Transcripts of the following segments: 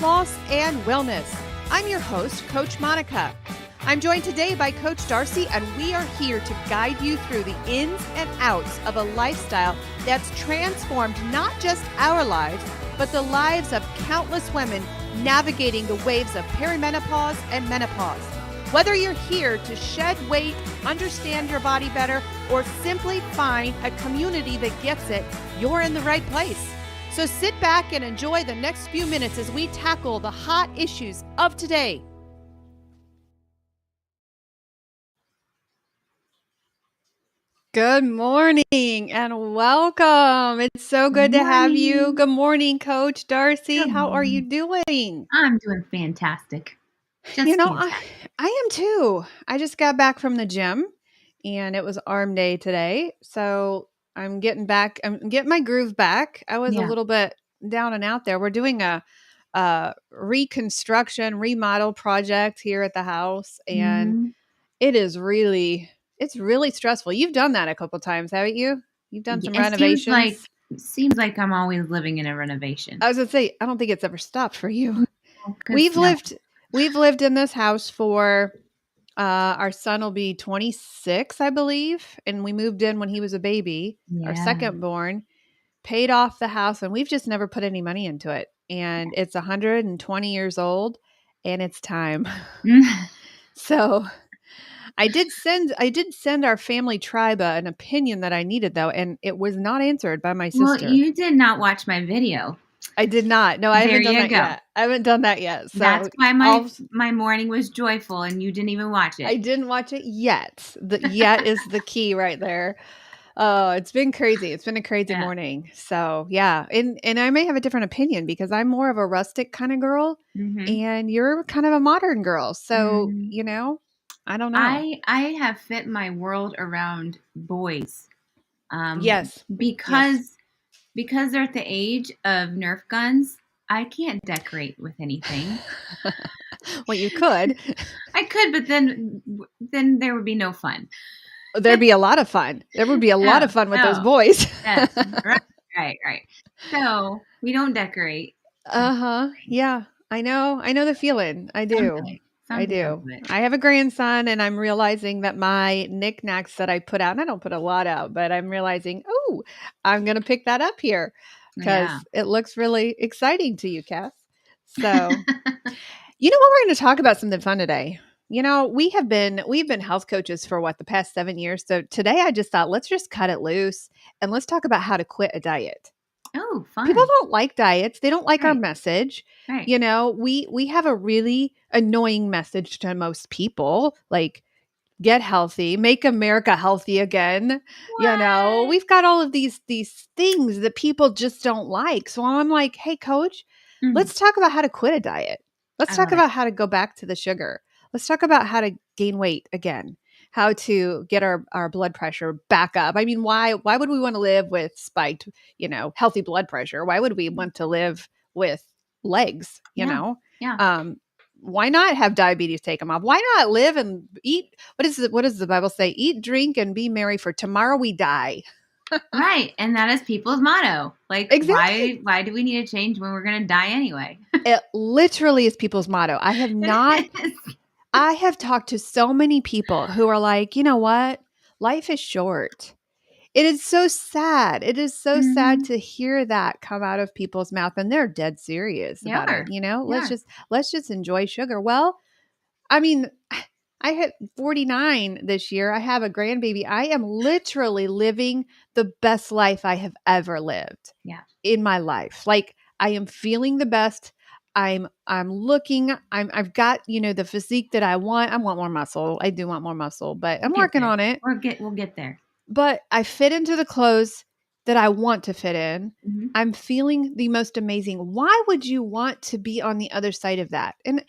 loss, and wellness. I'm your host, Coach Monica. I'm joined today by Coach Darcy, and we are here to guide you through the ins and outs of a lifestyle that's transformed not just our lives, but the lives of countless women navigating the waves of perimenopause and menopause. Whether you're here to shed weight, understand your body better, or simply find a community that gets it, you're in the right place. So sit back and enjoy the next few minutes as we tackle the hot issues of today. Good morning and welcome. It's so good to have you. Good morning, Coach Darcy. Good How are you morning. doing? I'm doing fantastic. Just fantastic. I am too. I just got back from the gym and it was arm day today. So I'm getting my groove back. I was a Yeah. little bit down and out there. We're doing a reconstruction, remodel project here at the house, and Mhm. it's really stressful. You've done that a couple times, haven't you? You've done some It renovations. seems like I'm always living in a renovation. I was gonna say, I don't think it's ever stopped for you. Because We've lived in this house for our son will be 26, I believe, and we moved in when he was a baby, our yeah. second born, paid off the house, and we've just never put any money into it. And it's 120 years old, and it's time. So I did send our family tribe an opinion that I needed though, and it was not answered by my Well, sister. you did not watch my video. I did not. No, I There haven't done you that go. yet. I haven't done that yet. That's So why I'll my morning was joyful and you didn't even watch I it. didn't watch it yet. The yet is the key right there. Oh, it's been crazy. It's been a crazy Yeah. morning. So yeah. And I may have a different opinion because I'm more of a rustic kind of girl Mhm. and you're kind of a modern girl. So, Mhm. I don't know. I have fit my world around boys. Um Yes. Yes. because Because they're at the age of Nerf guns, I can't decorate with anything. Well, you could. I could, but then there would be no fun. There'd be a lot of fun. There would be a lot Oh, of fun with those oh, boys. yes, right. So, we don't decorate. Uh-huh. Yeah. I know the feeling. I do. I Someday I'll do. do it. I have a grandson and I'm realizing that my knickknacks that I put out, and I don't put a lot out, but I'm realizing, oh, I'm going to pick that up here Yeah. because it looks really exciting to you, Cass. So, you know what? We're going to talk about something fun today. We've been health coaches for the past 7 years. So today I just thought, let's just cut it loose and let's talk about how to quit a diet. Oh, People fun. don't like diets. They don't like our Right, message. right. We have a really annoying message to most people, like get healthy, make America healthy again. What? We've got all of these things that people just don't like. So I'm like, "Hey coach, Mhm. let's talk about how to quit a diet. Let's I talk love it. about how to go back to the sugar. Let's talk about how to gain weight again. How to get our blood pressure back up. I mean, why would we want to live with spiked, healthy blood pressure? Why would we want to live with legs, Yeah, yeah. Um, why not have diabetes take them off? Why not live and eat? What does the Bible say? Eat, drink, and be merry, for tomorrow we die. Right, and that is people's motto. Like, Exactly. why do we need to change when we're gonna die anyway? It literally is people's motto. It is. I have talked to so many people who are like, you know what? Life is short. It is so sad. It is so sad Mhm. to hear that come out of people's mouth, and they're dead serious They about it. are. They are. Let's just enjoy sugar. Well, I mean, I hit 49 this year. I have a grandbaby. I am literally living the best life I have ever lived Yeah. in my life. Like I am feeling the best. I've got, the physique that I want. I want more muscle. I do want more muscle, but We'll I'm get working there. on it. We'll get there. But I fit into the clothes that I want to fit in. Mhm. I'm feeling the most amazing. Why would you want to be on the other side of that? And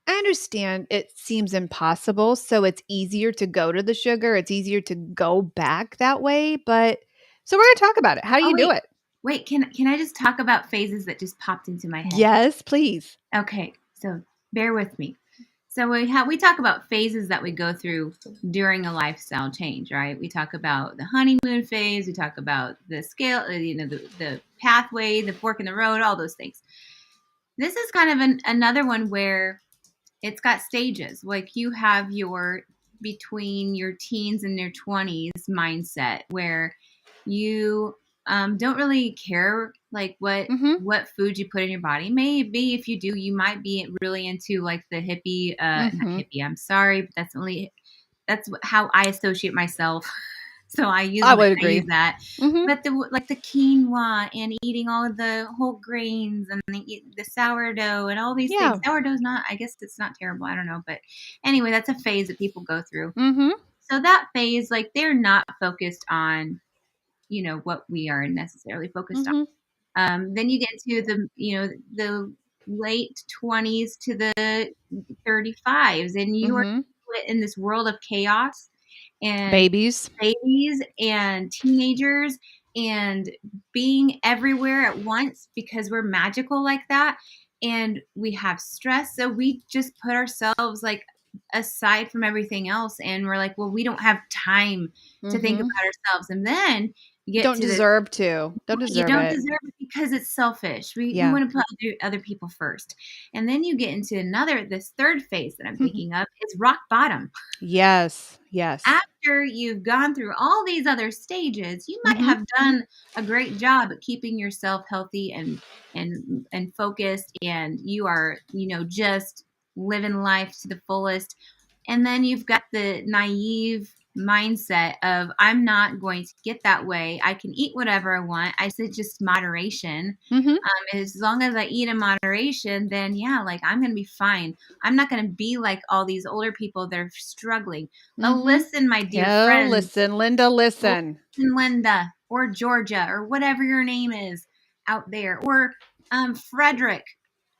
I understand it seems impossible, so it's easier to go to the sugar. It's easier to go back that way, but so we're going to talk about it. How do Oh, you do it? wait, can I just talk about phases that just popped into my head? Yes, please. Okay, so bear with me. So we talk about phases that we go through during a lifestyle change, right? We talk about the honeymoon phase, we talk about the scale, the pathway, the fork in the road, all those things. This is kind of another one where it's got stages. Like you have your between your teens and your 20s mindset where you don't really care like Mm-hmm. what food you put in your body. Maybe if you do, you might be really into like the hippie, not Mm-hmm. hippie. I'm sorry, but that's how I associate myself. So I would I use agree. that. Mm-hmm. But the quinoa and eating all of the whole grains and the sourdough and all these things. Yeah. Sourdough's not, I guess it's not terrible. I don't know. But anyway, that's a phase that people go through. Mm-hmm. So that phase, like they're not focused on, what we are necessarily focused on. Mm-hmm. Then you get to the late 20s to the 35s, and you are Mm-hmm. in this world of chaos and Babies. babies and teenagers and being everywhere at once because we're magical like that. And we have stress. So we just put ourselves like aside from everything else. And we're like, well, we don't have time to think Mm-hmm. about ourselves. And then you get Don't to the deserve to. Don't you deserve don't it. deserve it because it's selfish. We Yeah. want to put other people first. And then you get into this third phase that I'm thinking of is rock bottom. Yes. Yes. After you've gone through all these other stages, you might Mm-hmm. have done a great job at keeping yourself healthy and focused, and you are, just living life to the fullest. And then you've got the naive mindset of I'm not going to get that way. I can eat whatever I want. I said just moderation. Mm-hmm. As long as I eat in moderation, then yeah, like I'm going to be fine. I'm not going to be like all these older people that are struggling. But Mm-hmm. listen, my dear Oh, friends, listen, Linda, listen. listen, Linda or Georgia or whatever your name is out there, or Frederick,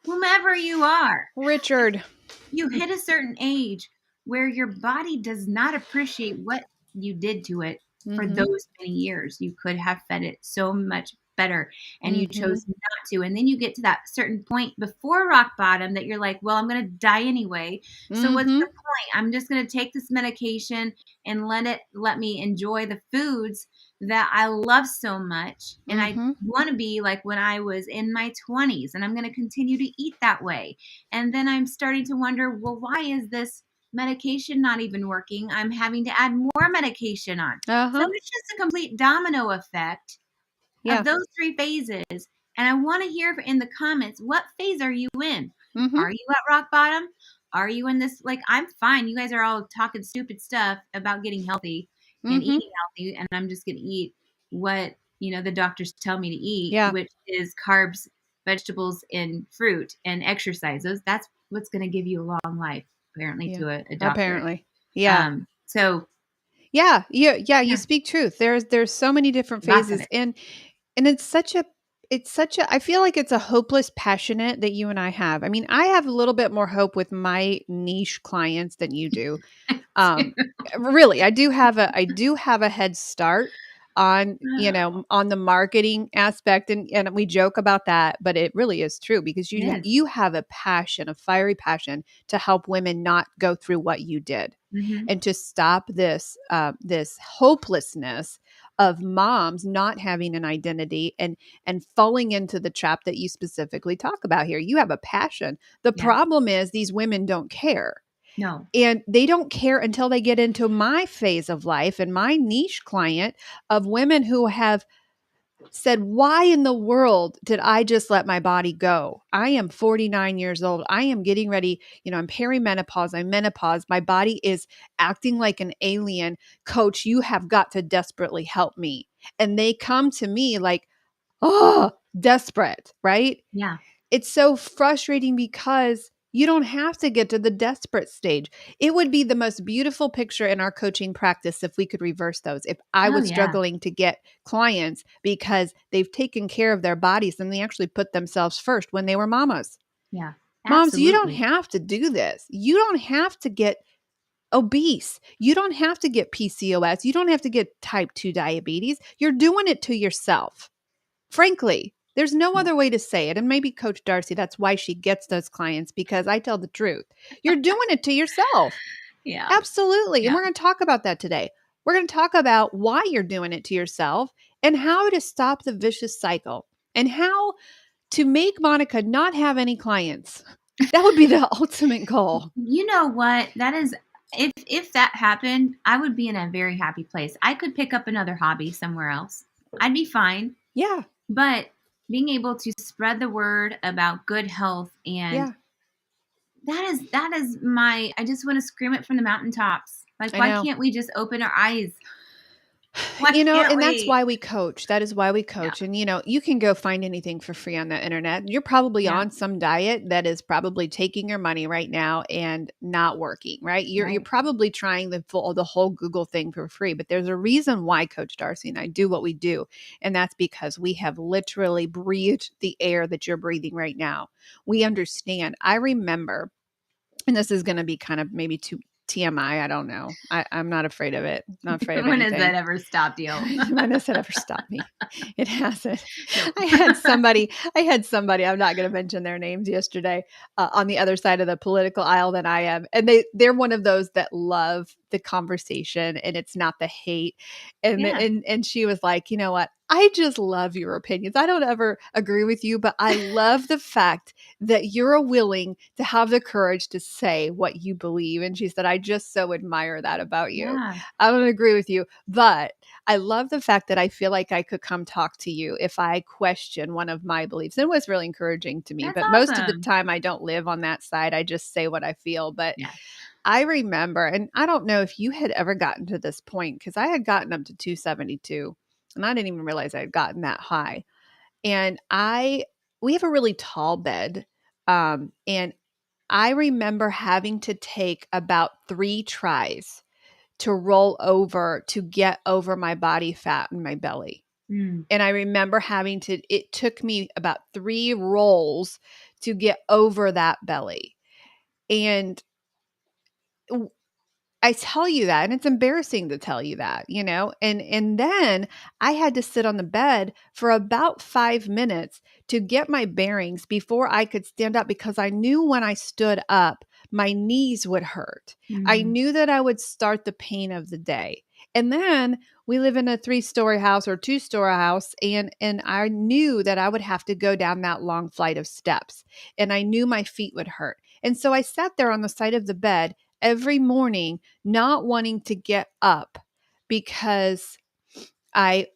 whomever you are, Richard. you hit a certain age where your body does not appreciate what you did to it for Mm-hmm. those many years. You could have fed it so much better and you Mm-hmm. chose not to. And then you get to that certain point before rock bottom that you're like, well, I'm going to die anyway. So what's Mm-hmm. the point? I'm just going to take this medication and let me enjoy the foods that I love so much. And I Mm-hmm. want to be like when I was in my 20s, and I'm going to continue to eat that way. And then I'm starting to wonder, well, why is this medication not even working? I'm having to add more medication on. So Uh-huh. it's just a complete domino effect Yeah. of those three phases. And I want to hear in the comments, what phase are you in? Mm-hmm. Are you at rock bottom? Are you in this? Like, I'm fine. You guys are all talking stupid stuff about getting healthy and Mm-hmm. eating healthy. And I'm just going to eat what, the doctors tell me to eat, Yeah. which is carbs, vegetables, and fruit and exercise. That's what's going to give you a long life, apparently, Yeah. to a doctor. Apparently. Yeah. So Yeah. Yeah. You yeah, speak truth. There's so many different lots of phases. it. And it's such a I feel like it's a hopeless passionate that you and I have. I mean, I have a little bit more hope with my niche clients than you do. Um, really, I do have a head start on, on the marketing aspect, and we joke about that, but it really is true because It is. you have a passion, a fiery passion to help women not go through what you did Mm-hmm. and to stop this hopelessness of moms not having an identity and falling into the trap that you specifically talk about here. You have a passion. The Yeah. problem is these women don't care. No. And they don't care until they get into my phase of life and my niche client of women who have said, why in the world did I just let my body go? I am 49 years old. I am getting ready. I'm perimenopause. I'm menopause. My body is acting like an alien. Coach, you have got to desperately help me. And they come to me like, oh, desperate, right? Yeah. It's so frustrating because you don't have to get to the desperate stage. It would be the most beautiful picture in our coaching practice if we could reverse those. If I Oh was yeah. struggling to get clients because they've taken care of their bodies and they actually put themselves first when they were mamas. Yeah. Moms, you don't Absolutely. have to do this. You don't have to get obese. You don't have to get PCOS. You don't have to get type 2 diabetes. You're doing it to yourself. Frankly, there's no Yeah. other way to say it. And maybe Coach Darcy, that's why she gets those clients, because I tell the truth. You're doing it to yourself. Yeah. Absolutely. And Yeah. we're going to talk about that today. We're going to talk about why you're doing it to yourself and how to stop the vicious cycle and how to make Monica not have any clients. That would be the ultimate goal. You know what? That is, if that happened, I would be in a very happy place. I could pick up another hobby somewhere else. I'd be fine. Yeah. But being able to spread the word about good health, and Yeah. that is my, I just want to scream it from the mountaintops. Like, I why know. can't we just open our eyes? Why You know, can't and that's we? why we coach. That is why we coach. And, you can go find anything for free on the internet. You're probably Yeah. on some diet that is probably taking your money right now and not working, right? You're Right. probably trying the whole Google thing for free, but there's a reason why Coach Darcy and I do what we do. And that's because we have literally breathed the air that you're breathing right now. We understand. I remember, and this is going to be kind of maybe too TMI. I don't know. I'm not afraid of it. Not afraid of When anything. has that ever stopped you? When has that ever stopped me? It hasn't. I had somebody, I'm not going to mention their names, yesterday on the other side of the political aisle than I am. And they're one of those that love the conversation and it's not the hate. And, Yeah. and she was like, you know what? I just love your opinions. I don't ever agree with you, but I love the fact that you're willing to have the courage to say what you believe. And she said, I just so admire that about you. Yeah. I don't agree with you, but I love the fact that I feel like I could come talk to you if I question one of my beliefs. It was really encouraging to me, That's but most of the awesome. time I don't live on that side. I just say what I feel. But Yeah. I remember, and I don't know if you had ever gotten to this point, because I had gotten up to 272 and I didn't even realize I had gotten that high. And we have a really tall bed. And I remember having to take about 3 tries to roll over to get over my body fat in my belly. Mm. And I remember it took me about 3 rolls to get over that belly. And I tell you that, and it's embarrassing to tell you that, and then I had to sit on the bed for about 5 minutes to get my bearings before I could stand up, because I knew when I stood up, my knees would hurt. I knew that I would start the pain of the day. And then we live in a 3-story house or 2-story house, and I knew that I would have to go down that long flight of steps, and I knew my feet would hurt. And so I sat there on the side of the bed every morning, not wanting to get up, because I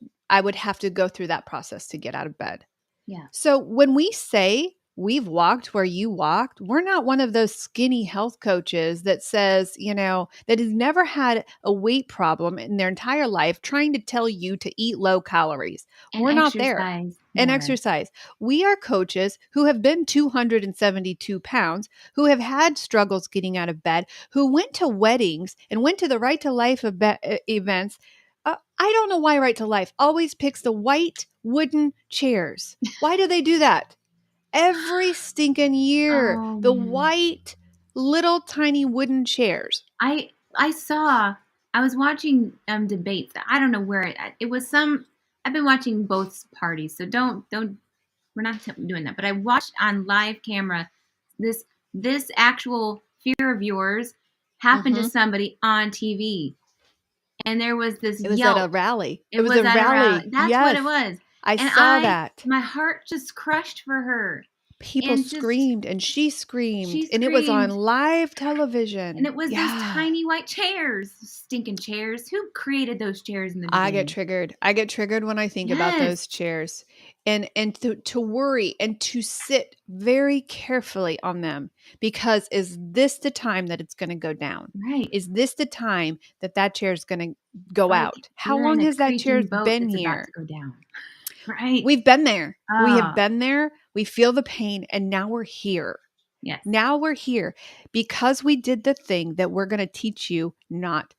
would have to go through that process to get out of bed. Yeah. So when we say we've walked where you walked, we're not one of those skinny health coaches that says, that has never had a weight problem in their entire life, trying to tell you to eat low calories. And we're not there. exercise And more. exercise. We are coaches who have been 272 pounds, who have had struggles getting out of bed, who went to weddings and went to the Right to Life events. I don't know why Right to Life always picks the white wooden chairs. Why do they do that? Every stinking year, Oh, the man. white little tiny wooden chairs. I was watching debates. I don't know where it was. I've been watching both parties, so don't we're not doing that. But I watched on live camera this actual fear of yours happened to somebody on TV, and there was this It was yelp. at a rally. It was at a rally. That's yes. what it was. I And saw that. My heart just crushed for her. People and just- screamed and she screamed, She and it was on screamed. live television. And it was those tiny white chairs, stinking chairs. Who created those chairs in the beginning? I get triggered. I get triggered when I think about those chairs, and to worry and to sit very carefully on them, because is this the time that it's going to go down? Right. Is this the time that chair is going to go Like, out? How we're long in a has that chair creaking boat been that's here? about to go down. Right. We've been there. We Ah. have been there. We feel the pain, and now we're here. Yes. Now we're here because we did the thing that we're going to teach you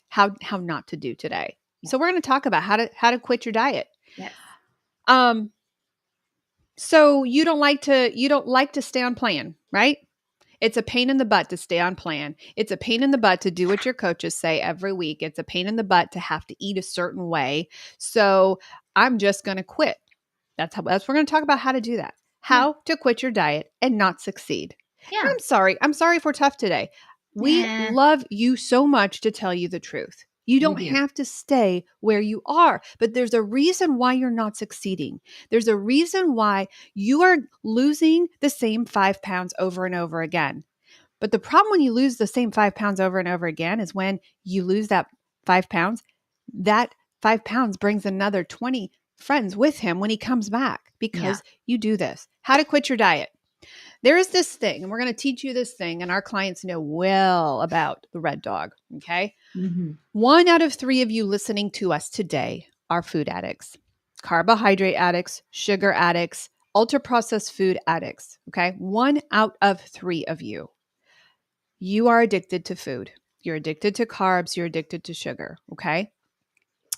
how not to do today. Yes. So we're going to talk about how to quit your diet. Yes. So you don't like to stay on plan, right? It's a pain in the butt to stay on plan. It's a pain in the butt to do what your coaches say every week. It's a pain in the butt to have to eat a certain way. So I'm just going to quit. We're going to talk about how to do that. How to quit your diet and not succeed. Yeah. And I'm sorry if we're tough today. We love you so much to tell you the truth. You You don't do. have to stay where you are, but there's a reason why you're not succeeding. There's a reason why you are losing the same 5 pounds over and over again. But the problem when you lose the same 5 pounds over and over again is when you lose that 5 pounds, that 5 pounds brings another 20 friends with him when he comes back because you do this. How to quit your diet. There is this thing, and we're going to teach you this thing, and our clients know well about the red dog. Okay. 1 out of 3 of you listening to us today are food addicts, carbohydrate addicts, sugar addicts, ultra processed food addicts. Okay. 1 out of 3 of you. You are addicted to food. You're addicted to carbs. You're addicted to sugar. Okay.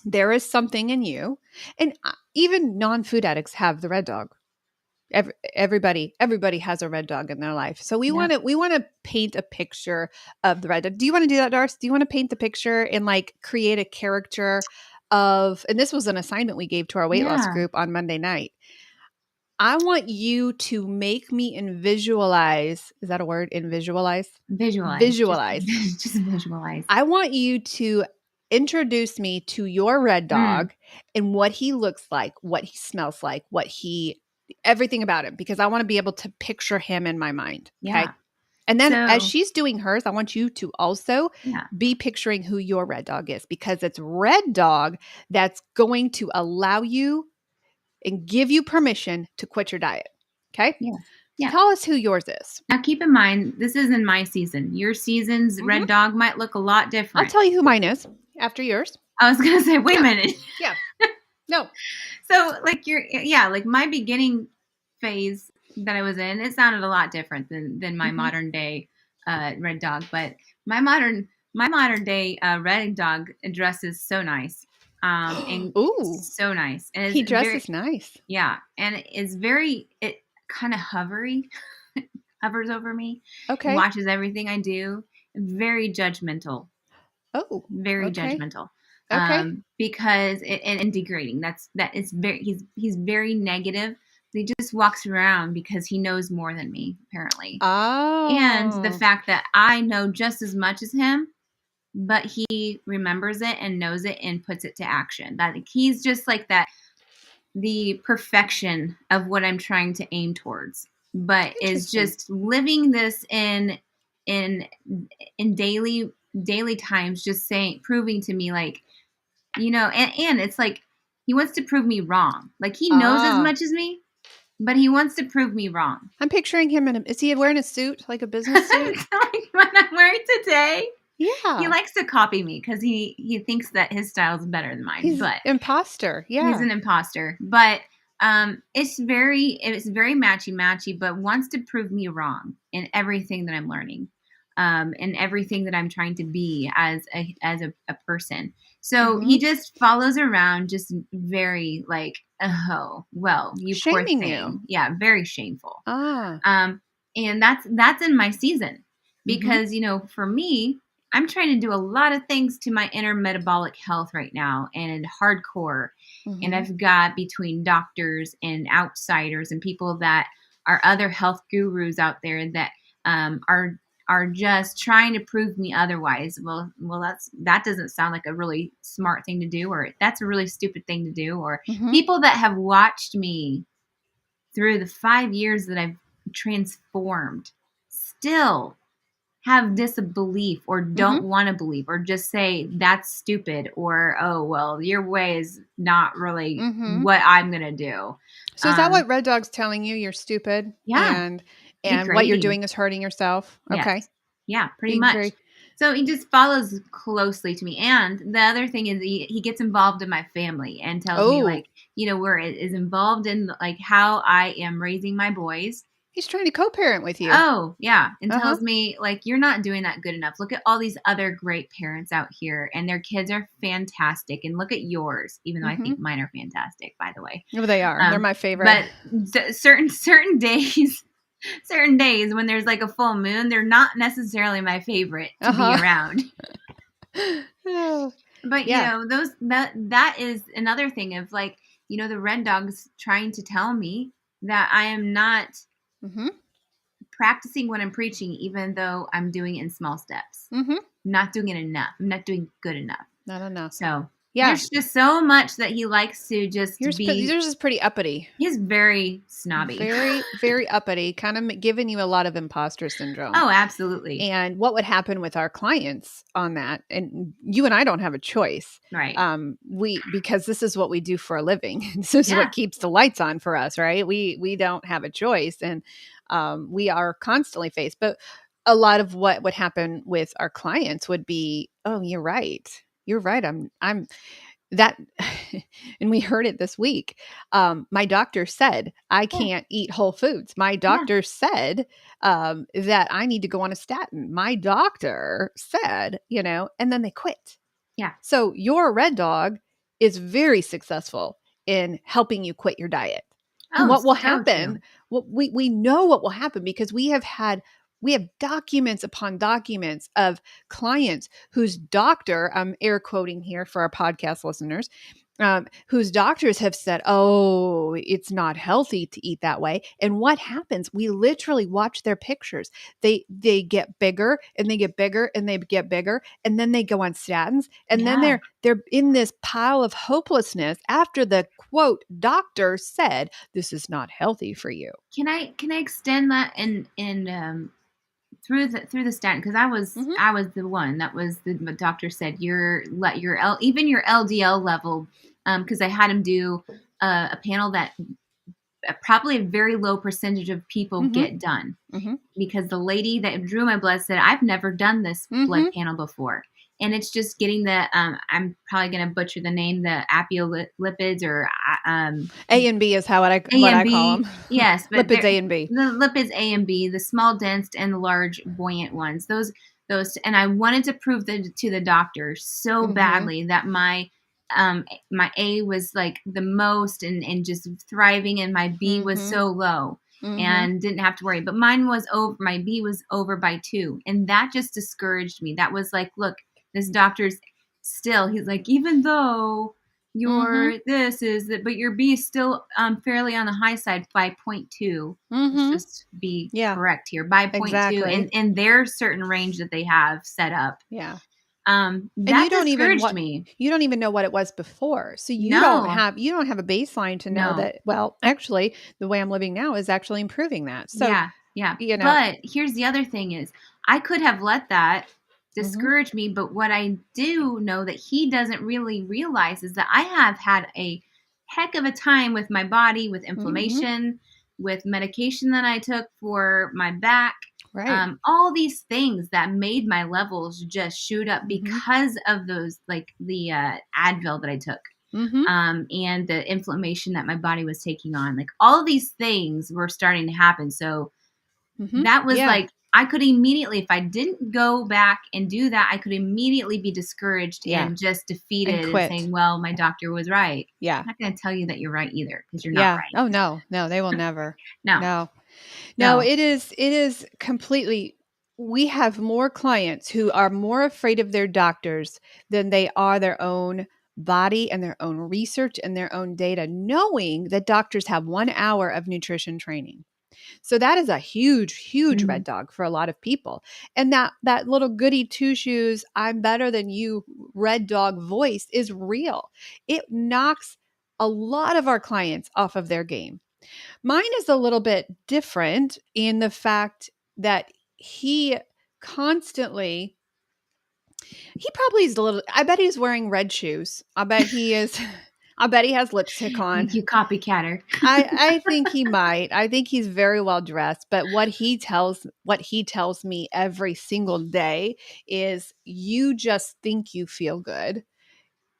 There is something in you, and even non-food addicts have the red dog. Everybody has a red dog in their life. So we want to paint a picture of the red dog. Do you want to do that, Darce? Do you want to paint the picture and like create a character of, and this was an assignment we gave to our weight loss group on Monday night. I want you to make me visualize. Is that a word? Visualize. Just visualize. I want you to introduce me to your red dog and what he looks like, what he smells like, everything about him, because I want to be able to picture him in my mind. Okay. Yeah. And then as she's doing hers, I want you to also be picturing who your red dog is, because it's red dog that's going to allow you and give you permission to quit your diet. Okay. Yeah. Tell us who yours is. Now, keep in mind, this isn't my season. Your season's red dog might look a lot different. I'll tell you who mine is after yours. I was going to say, wait a minute. Yeah. No. So like like my beginning phase that I was in, it sounded a lot different than my modern day red dog. But my modern day red dog dresses so nice. And so nice. And he dresses nice. Yeah. And it kind of hovers over me. Okay. Watches everything I do. Very judgmental. Oh. Very judgmental. Okay. Because and degrading. He's very negative. He just walks around because he knows more than me, apparently. Oh. And the fact that I know just as much as him, but he remembers it and knows it and puts it to action. That he's just like that, the perfection of what I'm trying to aim towards, but is just living this in daily times, just proving to me, like, and it's like he wants to prove me wrong. Like he knows as much as me, but he wants to prove me wrong. I'm picturing him is he wearing a suit, like a business suit? Like what I'm wearing today. Yeah. He likes to copy me because he thinks that his style is better than mine. He's an imposter. Yeah. He's an imposter. But it's very matchy, but wants to prove me wrong in everything that I'm learning. And everything that I'm trying to be as a person. So he just follows around, just very like, oh, well, you poor thing. You. Yeah, very shameful. And that's in my season because, for me, I'm trying to do a lot of things to my inner metabolic health right now and hardcore. And I've got between doctors and outsiders and people that are other health gurus out there that are just trying to prove me otherwise. Well, that doesn't sound like a really smart thing to do, or that's a really stupid thing to do. Or people that have watched me through the 5 years that I've transformed still have disbelief or don't want to believe or just say that's stupid or, oh, well, your way is not really what I'm going to do. So is that what Red Dog's telling you? You're stupid? Yeah. And what you're doing is hurting yourself? Okay. Yes. Yeah, pretty much. So he just follows closely to me. And the other thing is he gets involved in my family and tells me like, is involved in like how I am raising my boys. He's trying to co-parent with you. Oh, yeah. And tells me, like, you're not doing that good enough. Look at all these other great parents out here, and their kids are fantastic. And look at yours, even though I think mine are fantastic, by the way. Oh, they are. They're my favorite. But certain days when there's like a full moon, they're not necessarily my favorite to be around. But, that is another thing of, like, the Red Dog's trying to tell me that I am not practicing what I'm preaching, even though I'm doing it in small steps. Not doing it enough. I'm not doing good enough. Not enough. So Yeah. there's just so much that he likes to just Yours is pretty uppity. He's very snobby. Very, very uppity, kind of giving you a lot of imposter syndrome. Oh, absolutely. And what would happen with our clients on that? And you and I don't have a choice. Right. Because this is what we do for a living. This is what keeps the lights on for us, right? We don't have a choice, and we are constantly faced. But a lot of what would happen with our clients would be, oh, you're right. You're right. I'm that, and we heard it this week. My doctor said I can't eat whole foods. My doctor said that I need to go on a statin. My doctor said, and then they quit. Yeah. So your Red Dog is very successful in helping you quit your diet. Oh, and what will so happen? Well, we know what will happen because we have documents upon documents of clients whose doctor, I'm air quoting here for our podcast listeners, whose doctors have said, oh, it's not healthy to eat that way. And what happens? We literally watch their pictures. They get bigger and they get bigger and they get bigger. And then they go on statins. And then they're in this pile of hopelessness after the quote doctor said, this is not healthy for you. Can I extend that in through the statin, because I was the one that was the doctor said your LDL level, because I had him do a panel that probably a very low percentage of people get done, because the lady that drew my blood said, I've never done this blood panel before. And it's just getting the, I'm probably going to butcher the name, the apolipids or A and B is what I call them. Yes. But lipids A and B. The lipids A and B, the small, dense, and the large, buoyant ones. Those, and I wanted to prove to the doctor so badly that my A was like the most and just thriving, and my B was so low. And didn't have to worry. But mine was over. My B was over by 2. And that just discouraged me. That was like, look, this doctor's still, he's like, even though your but your B is still fairly on the high side by 0.2. Let's just be correct here. By 0.2 in their certain range that they have set up. Yeah. That discouraged me. You don't even know what it was before. So you don't have a baseline to know that, well, actually the way I'm living now is actually improving that. So yeah. But here's the other thing is I could have let that discourage me. But what I do know that he doesn't really realize is that I have had a heck of a time with my body, with inflammation, with medication that I took for my back. Right. All these things that made my levels just shoot up because of those, like the Advil that I took, and the inflammation that my body was taking on. Like all these things were starting to happen. So that was like, I could immediately, if I didn't go back and do that, I could immediately be discouraged and just defeated and saying, well, my doctor was right. Yeah. I'm not going to tell you that you're right either, because you're not right. Oh, no, they will never. No, it is completely, we have more clients who are more afraid of their doctors than they are their own body and their own research and their own data, knowing that doctors have 1 hour of nutrition training. So that is a huge red dog for a lot of people. And that little goody two shoes, I'm better than you red dog voice is real. It knocks a lot of our clients off of their game. Mine is a little bit different in the fact that he probably is I bet he's wearing red shoes. I bet he is. I bet he has lipstick on. You copycatter. I think he might. I think he's very well dressed. But what he tells me every single day is, you just think you feel good.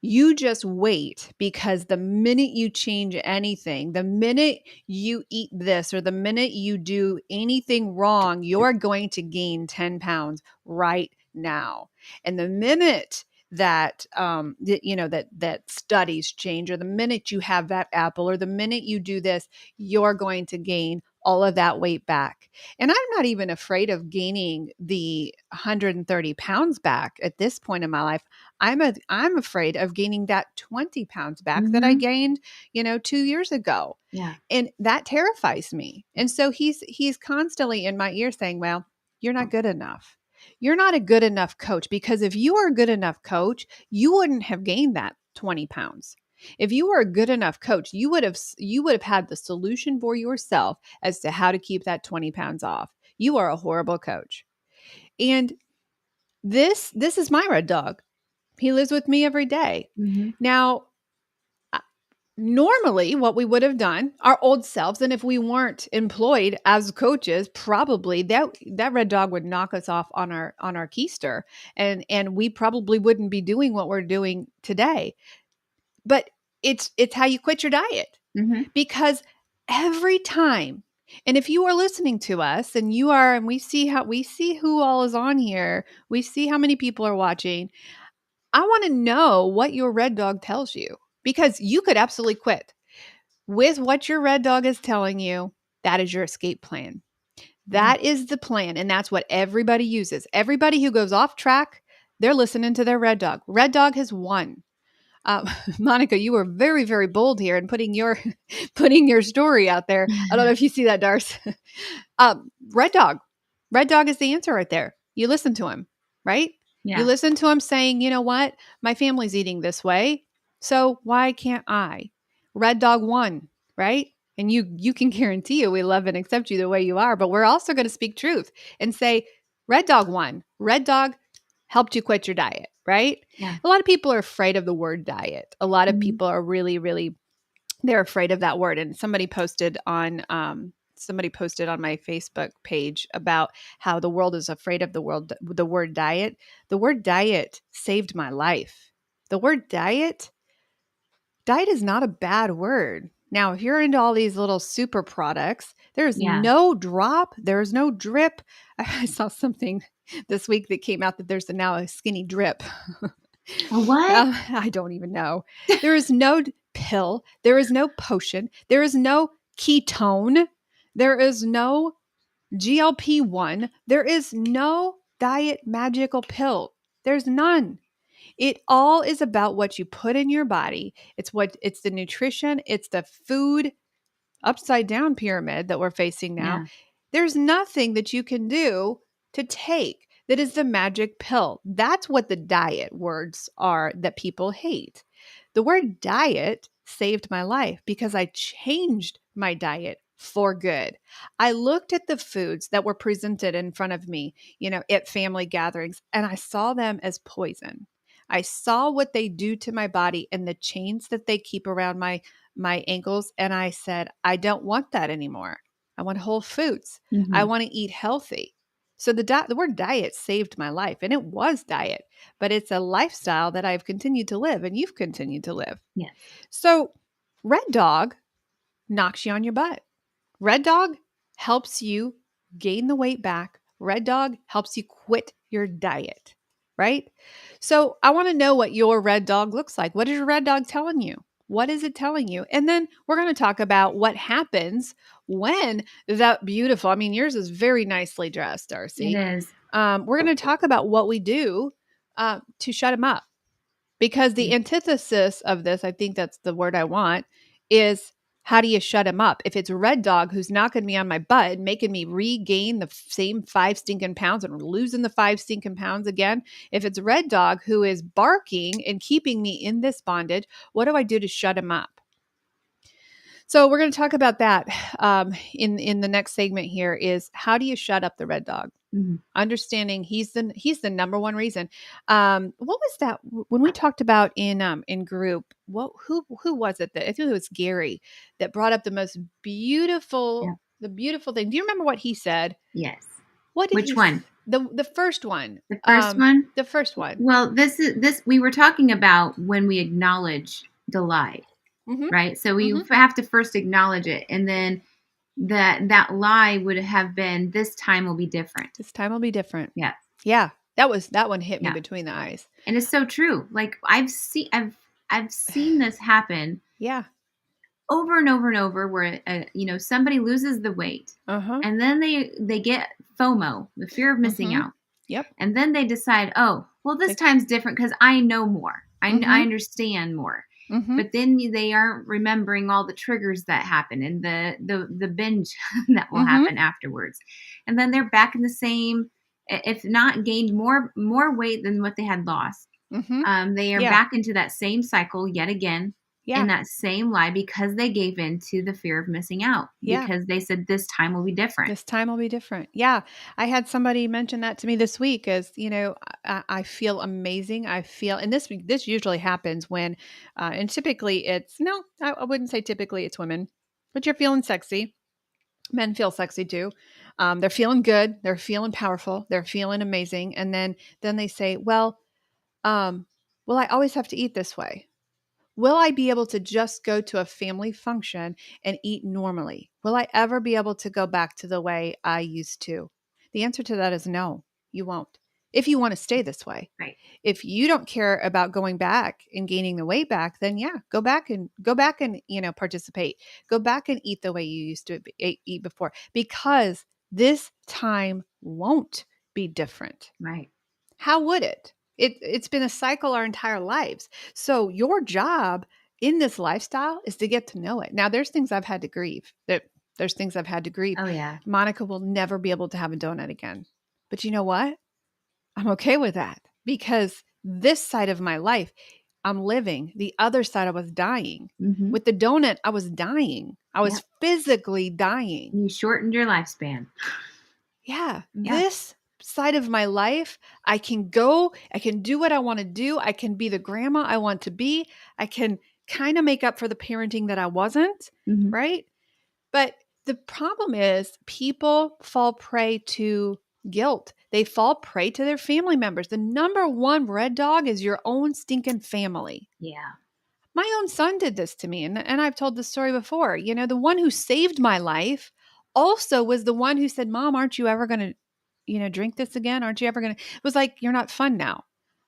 You just wait, because the minute you change anything, the minute you eat this or the minute you do anything wrong, you're going to gain 10 pounds right now. And the minute that that studies change, or the minute you have that apple, or the minute you do this, you're going to gain all of that weight back. And I'm not even afraid of gaining the 130 pounds back at this point in my life. I'm afraid of gaining that 20 pounds back that I gained, 2 years ago. Yeah. And that terrifies me. And so he's constantly in my ear saying, well, you're not good enough. You're not a good enough coach, because if you were a good enough coach, you wouldn't have gained that 20 pounds. If you were a good enough coach, you would have had the solution for yourself as to how to keep that 20 pounds off. You are a horrible coach. And this is my red dog. He lives with me every day. Mm-hmm. Now, normally what we would have done, our old selves, and if we weren't employed as coaches, probably that red dog would knock us off on our keister, and we probably wouldn't be doing what we're doing today. But it's how you quit your diet. Mm-hmm. Because every time, and if you are listening to us and we see who all is on here, we see how many people are watching. I want to know what your red dog tells you, because you could absolutely quit with what your red dog is telling you. That is your escape plan. That is the plan. And that's what everybody uses. Everybody who goes off track, they're listening to their red dog. Red dog has won. Monica, you were very, very bold here in putting your story out there. I don't know if you see that, Darce. Red dog. Red dog is the answer right there. You listen to him, right? Yeah. You listen to him saying, you know what? My family's eating this way, so why can't I? Red dog won, right? And you can guarantee you we love and accept you the way you are, but we're also going to speak truth and say, red dog won. Red dog helped you quit your diet, right? Yeah. A lot of people are afraid of the word diet. A lot of people are really, really, they're afraid of that word. And somebody posted on my Facebook page about how the world is afraid of the word diet. The word diet saved my life. The word diet is not a bad word. Now, if you're into all these little super products, there's no drop, there's no drip. I saw something this week that came out that there's now a skinny drip. A what? I don't even know. There is no pill. There is no potion. There is no ketone. There is no GLP-1. There is no diet magical pill. There's none. It all is about what you put in your body. It's the nutrition. It's the food upside down pyramid that we're facing now. Yeah. There's nothing that you can do to take that is the magic pill. That's what the diet words are that people hate. The word diet saved my life because I changed my diet for good. I looked at the foods that were presented in front of me, at family gatherings, and I saw them as poison. I saw what they do to my body and the chains that they keep around my ankles. And I said, I don't want that anymore. I want whole foods. Mm-hmm. I want to eat healthy. So the word diet saved my life, and it was diet, but it's a lifestyle that I've continued to live, and you've continued to live. Yeah. So Red Dog knocks you on your butt. Red Dog helps you gain the weight back. Red Dog helps you quit your diet, right? So I want to know what your red dog looks like. What is your red dog telling you? What is it telling you? And then we're going to talk about what happens when that beautiful, yours is very nicely dressed, Darcy. It is. We're going to talk about what we do to shut him up. Because the antithesis of this, I think that's the word I want, is how do you shut him up? If it's Red Dog who's knocking me on my butt and making me regain the same 5 stinking pounds and losing the 5 stinking pounds again, if it's Red Dog who is barking and keeping me in this bondage, what do I do to shut him up? So we're going to talk about that in the next segment here is how do you shut up the Red Dog? Mm-hmm. Understanding he's the number one reason. What was that when we talked about in group? Who was it that I think it was Gary that brought up the most beautiful the beautiful thing? Do you remember what he said? Yes. Which one? The first one. The first one. The first one. Well, this we were talking about when we acknowledge the lie, right? So we have to first acknowledge it, and then that lie would have been, this time will be different. This time will be different. Yeah. Yeah. That one hit me between the eyes. And it's so true. Like I've seen this happen. Yeah. Over and over and over where, somebody loses the weight and then they get FOMO, the fear of missing out. Yep. And then they decide, oh, well, this time's different because I know more. I understand more. But then they aren't remembering all the triggers that happen and the binge that will happen afterwards. And then they're back in the same if not gained more weight than what they had lost. Mm-hmm. They are Yeah. back into that same cycle yet again, Yeah. in that same lie, because they gave in to the fear of missing out, Yeah. because they said this time will be different. This time will be different. Yeah. I had somebody mention that to me this week as, I feel amazing. I feel, and this usually happens when, and typically no, I wouldn't say typically it's women, but you're feeling sexy. Men feel sexy too. They're feeling good. They're feeling powerful. They're feeling amazing. And then they say, well, will I always have to eat this way? Will I be able to just go to a family function and eat normally? Will I ever be able to go back to the way I used to? The answer to that is no, you won't. If you want to stay this way. Right. If you don't care about going back and gaining the weight back, then yeah, go back and participate. Go back and eat the way you used to eat before, because this time won't be different. Right. How would it? It's been a cycle our entire lives. So your job in this lifestyle is to get to know it. Now, there's things I've had to grieve. There's things I've had to grieve. Oh yeah. Monica will never be able to have a donut again. But you know what? I'm okay with that, because this side of my life, I'm living. The other side, I was dying. Mm-hmm. With the donut, I was dying. I was physically dying. You shortened your lifespan. Yeah. This side of my life, I can go, I can do what I want to do. I can be the grandma I want to be. I can kind of make up for the parenting that I wasn't, Mm-hmm. right? But the problem is people fall prey to guilt. They fall prey to their family members. The number one red dog is your own stinking family. Yeah. My own son did this to me, and I've told this story before. The one who saved my life also was the one who said, Mom, aren't you ever going to, drink this again? Aren't you ever going to? It was like, you're not fun now.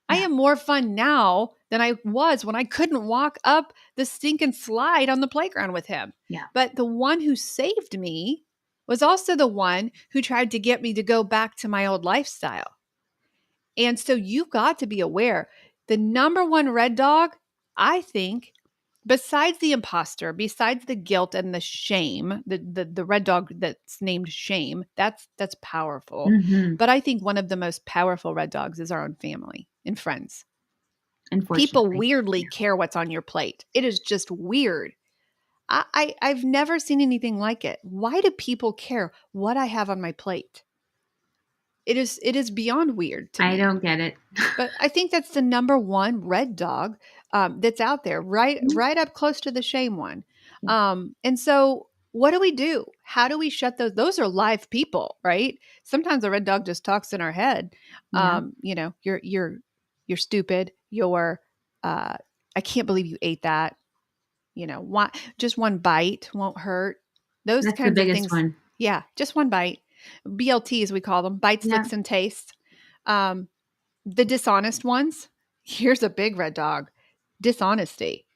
I am more fun now than I was when I couldn't walk up the stinking slide on the playground with him. Yeah. But the one who saved me was also the one who tried to get me to go back to my old lifestyle. And so you got to be aware. The number one red dog, I think, besides the imposter, besides the guilt and the shame, the red dog that's named shame, that's powerful. Mm-hmm. But I think one of the most powerful red dogs is our own family and friends. Unfortunately. People weirdly care what's on your plate. It is just weird. I've never seen anything like it. Why do people care what I have on my plate? It is beyond weird to me. I don't get it. But I think that's the number one red dog that's out there, right up close to the shame one. And so what do? How do we shut those? Those are live people, right? Sometimes the red dog just talks in our head. Yeah. You're stupid. I can't believe you ate that. Just one bite won't hurt. Those That's kinds the of biggest things. one. Yeah, just one bite. BLTs, we call them, bites, licks, and tastes. The dishonest ones, here's a big red dog, dishonesty.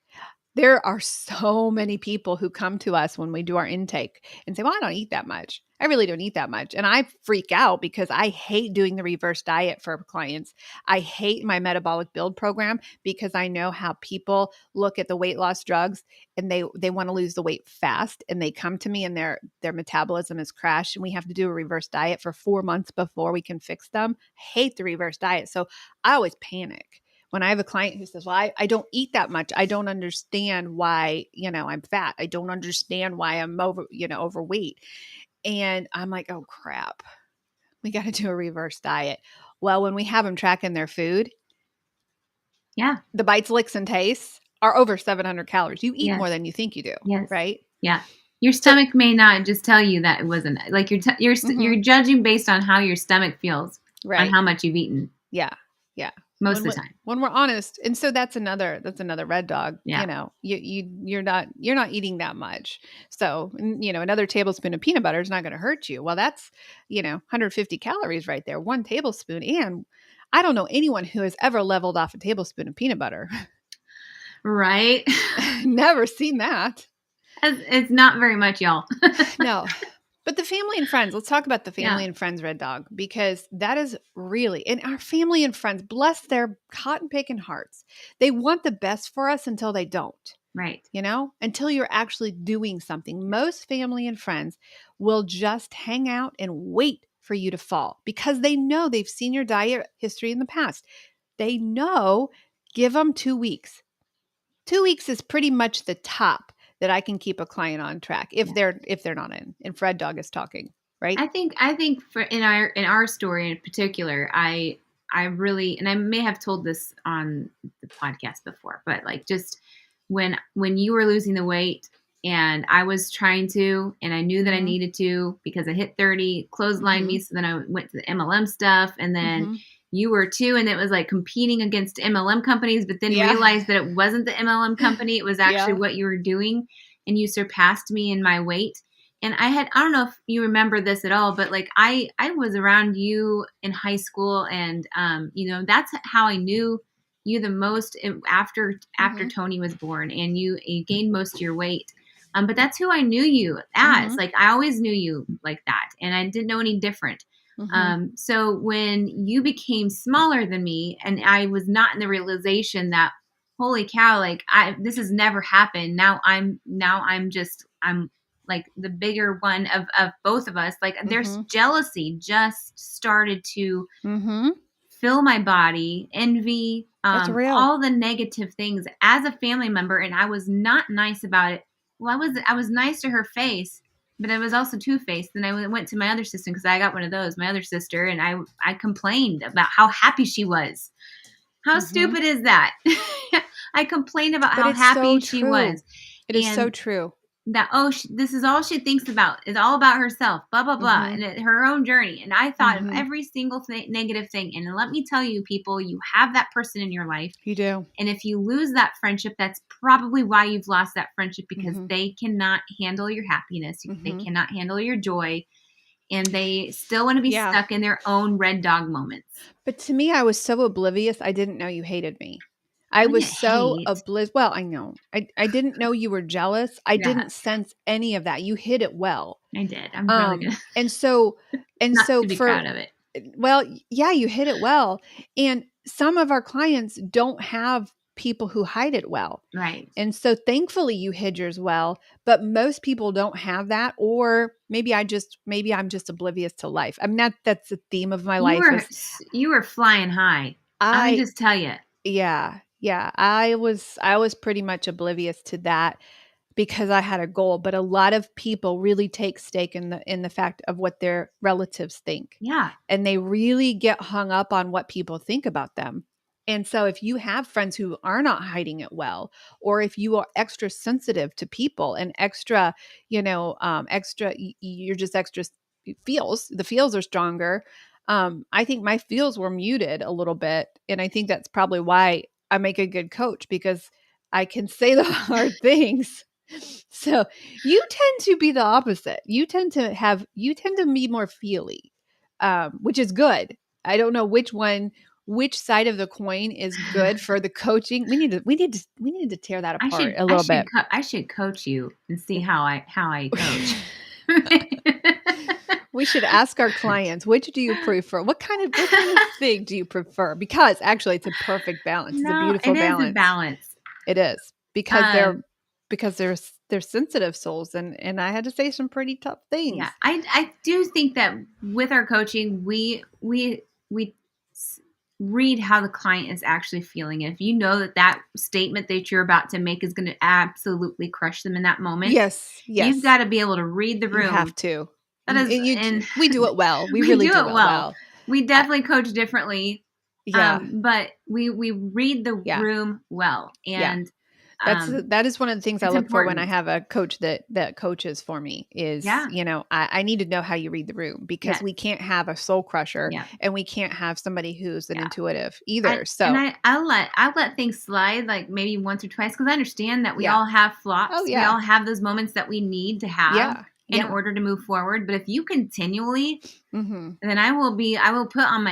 There are so many people who come to us when we do our intake and say, well, I don't eat that much. I really don't eat that much. And I freak out because I hate doing the reverse diet for clients. I hate my metabolic build program because I know how people look at the weight loss drugs and they want to lose the weight fast. And they come to me and their metabolism has crashed and we have to do a reverse diet for 4 months before we can fix them. I hate the reverse diet. So I always panic when I have a client who says, well, I don't eat that much. I don't understand why, I'm fat. I don't understand why I'm overweight. And I'm like, oh crap, we got to do a reverse diet. Well, when we have them tracking their food, the bites, licks, and tastes are over 700 calories. You eat more than you think you do, right? Yeah. Your stomach may not just tell you that it wasn't, like you're judging based on how your stomach feels, on how much you've eaten. Yeah. Most of the time, when we're honest. And so that's another red dog. Yeah. You're not eating that much. So, another tablespoon of peanut butter is not going to hurt you. Well, that's, 150 calories right there, 1 tablespoon. And I don't know anyone who has ever leveled off a tablespoon of peanut butter. Right. Never seen that. It's not very much, y'all. No. But the family and friends, let's talk about the family and friends red dog, because that is really, and our family and friends, bless their cotton picking hearts. They want the best for us until they don't. Right. Until you're actually doing something. Most family and friends will just hang out and wait for you to fall because they know they've seen your diet history in the past. They know, give them 2 weeks. 2 weeks is pretty much the top that I can keep a client on track if they're not in. And Fred Dog is talking, right? I think for in our story in particular, I really, and I may have told this on the podcast before, but like just when you were losing the weight and I was trying to, and I knew that I needed to because I hit 30, clotheslined me. So then I went to the MLM stuff, and then you were too. And it was like competing against MLM companies, but then realized that it wasn't the MLM company. It was actually what you were doing, and you surpassed me in my weight. And I don't know if you remember this at all, but like I was around you in high school, and that's how I knew you the most after Tony was born, and you gained most of your weight. But that's who I knew you as. Like I always knew you like that, and I didn't know any different. So when you became smaller than me, and I was not in the realization that, holy cow, like this has never happened. Now I'm like the bigger one of both of us. Like there's jealousy just started to fill my body, envy, all the negative things as a family member. And I was not nice about it. Well, I was nice to her face, but I was also two-faced. Then I went to my other sister because I got one of those, my other sister. And I complained about how happy she was. How stupid is that? I complained about how happy she was. It is so true. That, this is all she thinks about. It's all about herself, blah, blah, blah, and her own journey. And I thought of every single negative thing. And let me tell you, people, you have that person in your life. You do. And if you lose that friendship, that's probably why you've lost that friendship, because they cannot handle your happiness. They cannot handle your joy. And they still want to be stuck in their own red dog moments. But to me, I was so oblivious. I didn't know you hated me. I was so oblivious. Well, I know. I didn't know you were jealous. I didn't sense any of that. You hid it well. I did. I'm really good. And so to be proud of it. Well, yeah, you hid it well. And some of our clients don't have people who hide it well. Right. And so thankfully you hid yours well, but most people don't have that. Or maybe I'm just oblivious to life. I mean, that's the theme of my life. You were flying high. Let me just tell you. Yeah. Yeah, I was pretty much oblivious to that because I had a goal, but a lot of people really take stake in the fact of what their relatives think. Yeah. And they really get hung up on what people think about them. And so if you have friends who are not hiding it well, or if you are extra sensitive to people and extra, you're just extra feels, the feels are stronger. I think my feels were muted a little bit. And I think that's probably why I make a good coach, because I can say the hard things. So you tend to be the opposite. You tend to be more feely, which is good. I don't know which side of the coin is good for the coaching. We need to tear that apart a little bit. I should coach you and see how I coach. We should ask our clients, which do you prefer? What kind of thing do you prefer? Because actually it's a perfect balance. It's a beautiful balance. It is a balance. It is, because they're sensitive souls, and I had to say some pretty tough things. Yeah. I do think that with our coaching, we read how the client is actually feeling. And if you know that statement that you're about to make is going to absolutely crush them in that moment. Yes. You've got to be able to read the room. You have to. And we do it well. We really do it well. We definitely coach differently. Yeah. But we read the room well. And that is one of the things I look for when I have a coach that coaches for me is, I need to know how you read the room, because we can't have a soul crusher and we can't have somebody who's an intuitive either. I'll let things slide like maybe once or twice, because I understand that we all have flops. Oh, yeah. We all have those moments that we need to have in order to move forward. But if you continually, then I'm putting on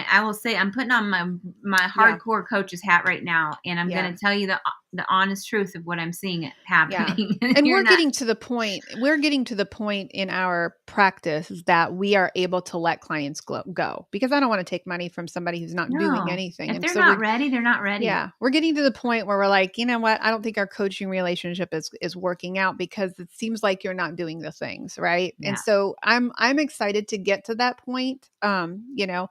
my hardcore coach's hat right now. And I'm going to tell you the the honest truth of what I'm seeing Yeah. happening. And You're we're not. getting to the point in our practice that we are able to let clients go, because I don't want to take money from somebody who's not doing No. anything. If And they're so not ready, they're not ready. yeah, we're getting to the point where we're like, you know what? I don't think our coaching relationship is working out because it seems like you're not doing the things, right? And Yeah. so I'm excited to get to that point. You know,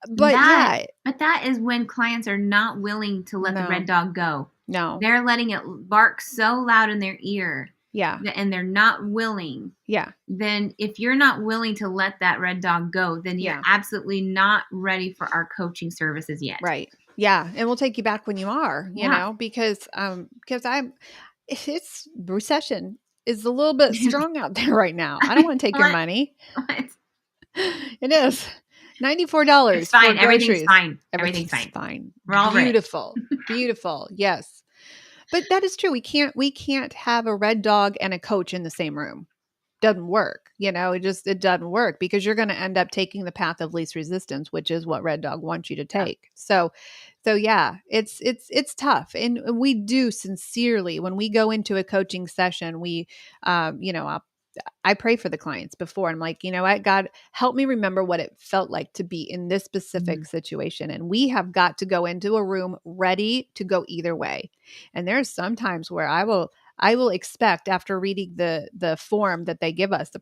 but That yeah, but that is when clients are not willing to let the no, red dog go. no, They're letting it bark so loud in their ear, yeah, and they're not willing. yeah, Then if you're not willing to let that red dog go, then you're yeah, absolutely not ready for our coaching services yet. right. Yeah. And we'll take you back when you are, Yeah. because it's recession is a little bit strong out there right now. I don't want to take your What? money. What? It is It's $94 for fine. Everything's groceries. fine. Everything's Everything's fine. fine. We're all rich. Beautiful. Beautiful. Yes. But that is true. We can't have a red dog and a coach in the same room. Doesn't work. It doesn't work because you're going to end up taking the path of least resistance, which is what red dog wants you to take. So yeah, it's tough. And we do sincerely, when we go into a coaching session, I pray for the clients before. I'm like, you know what, God, help me remember what it felt like to be in this specific Mhm. situation. And we have got to go into a room ready to go either way. And there's some times where I will expect, after reading the form that they give us, the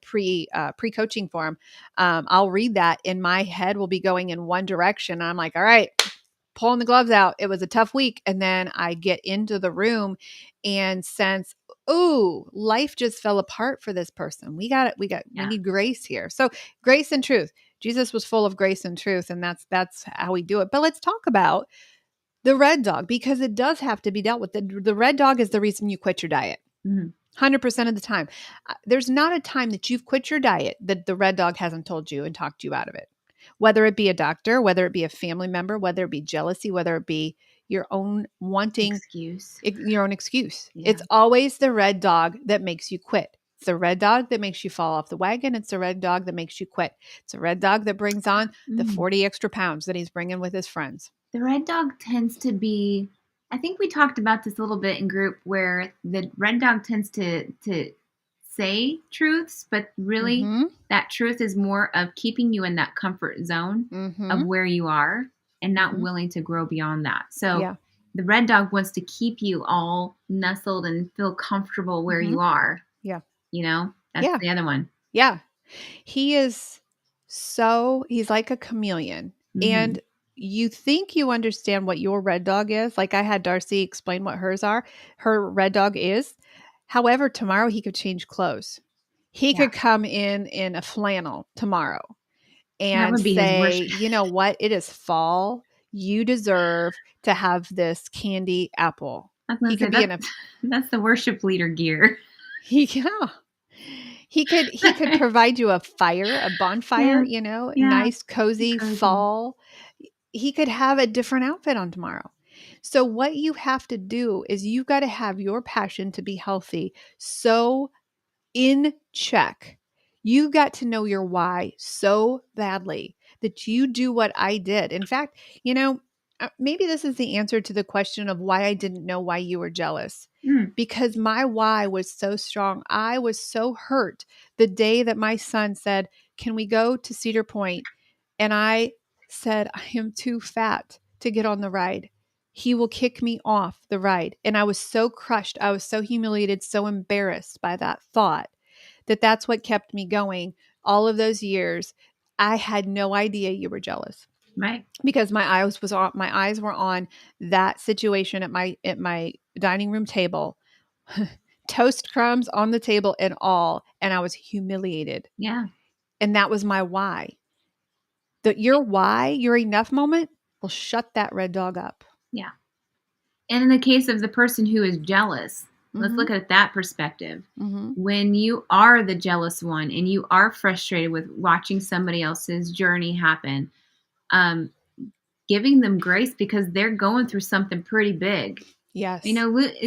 pre-coaching form, I'll read that, and my head will be going in one direction. I'm like, all right, pulling the gloves out. It was a tough week. And then I get into the room and sense, oh, life just fell apart for this person. We Yeah. need grace here. So grace and truth. Jesus was full of grace and truth, and that's how we do it. But let's talk about the red dog, because it does have to be dealt with. The red dog is the reason you quit your diet. Mhm. 100% of the time. There's not a time that you've quit your diet that the red dog hasn't told you and talked you out of it. Whether it be a doctor, whether it be a family member, whether it be jealousy, whether it be your own wanting Excuse. your own excuse. Yeah. It's always the red dog that makes you quit. It's the red dog that makes you fall off the wagon. It's the red dog that makes you quit. It's a red dog that brings on the Mm. 40 extra pounds that he's bringing with his friends. The red dog tends to be, I think we talked about this a little bit in group, where the red dog tends to say truths, but really Mhm. that truth is more of keeping you in that comfort zone Mhm. of where you are and not Mhm. willing to grow beyond that. So Yeah. the red dog wants to keep you all nestled and feel comfortable where Mhm. you are. Yeah. That's Yeah. the other one. Yeah. He's like a chameleon. Mhm. And you think you understand what your red dog is. Like I had Darcy explain what her red dog is. However, tomorrow he could change clothes. He Yeah. could come in a flannel tomorrow That and would be his say, worship. you know what? It is fall. You deserve to have this candy apple. I was gonna He say could be in a that's the worship leader gear. yeah. He could provide you a bonfire, Yeah. Yeah. nice, cozy Cozy. fall. He could have a different outfit on tomorrow. So what you have to do is you've got to have your passion to be healthy so in check. You got to know your why so badly that you do what I did. In fact, maybe this is the answer to the question of why I didn't know why you were jealous. Mm. Because my why was so strong. I was so hurt the day that my son said, "Can we go to Cedar Point?" And I said, "I am too fat to get on the ride. He will kick me off the ride." And I was so crushed. I was so humiliated, so embarrassed by that thought that's what kept me going all of those years. I had no idea you were jealous Right. because my eyes were on that situation at my dining room table. Toast crumbs on the table and all, and I was humiliated. Yeah. And that was my why. Your enough moment will shut that red dog up. Yeah. And in the case of the person who is jealous, let's look at that perspective. Mm-hmm. When you are the jealous one and you are frustrated with watching somebody else's journey happen, giving them grace because they're going through something pretty big. Yes.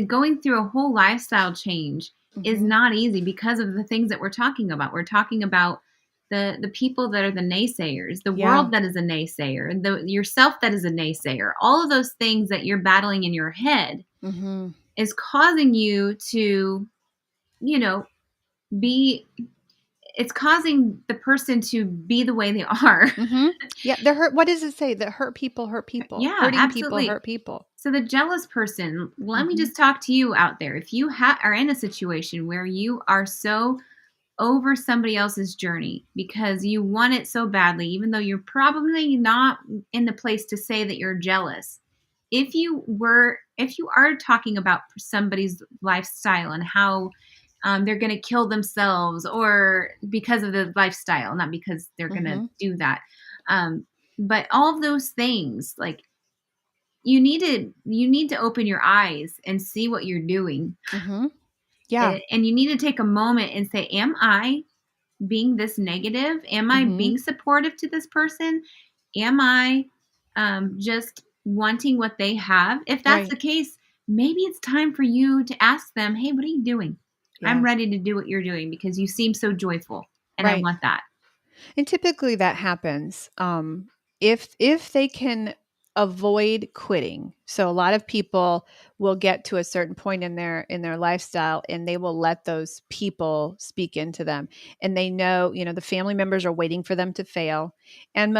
Going through a whole lifestyle change is Mhm. not easy because of the things that we're talking about. We're talking about the people that are the naysayers, the Yeah. world that is a naysayer, yourself that is a naysayer, all of those things that you're battling in your head. Mm-hmm. is causing you to, you know, it's causing the person to be the way they are. Mm-hmm. Yeah, they're hurt. What does it say? That hurt people hurt people. Yeah, Hurting people absolutely. hurt people. So the jealous person, let me Mm-hmm. just talk to you out there. If you are in a situation where you are so over somebody else's journey because you want it so badly, even though you're probably not in the place to say that you're jealous. If you are talking about somebody's lifestyle and how they're going to kill themselves or because of the lifestyle, not because they're going to Mm-hmm. do that. But all of those things, like you need to open your eyes and see what you're doing. Mm-hmm. Yeah. And you need to take a moment and say, am I being this negative? Am I Mm-hmm. being supportive to this person? Am I just wanting what they have? If that's Right. the case, maybe it's time for you to ask them, hey, what are you doing? I'm Yeah. ready to do what you're doing because you seem so joyful and I Right. want that. And typically that happens if they can avoid quitting. So a lot of people will get to a certain point in their lifestyle and they will let those people speak into them. And they know, the family members are waiting for them to fail. And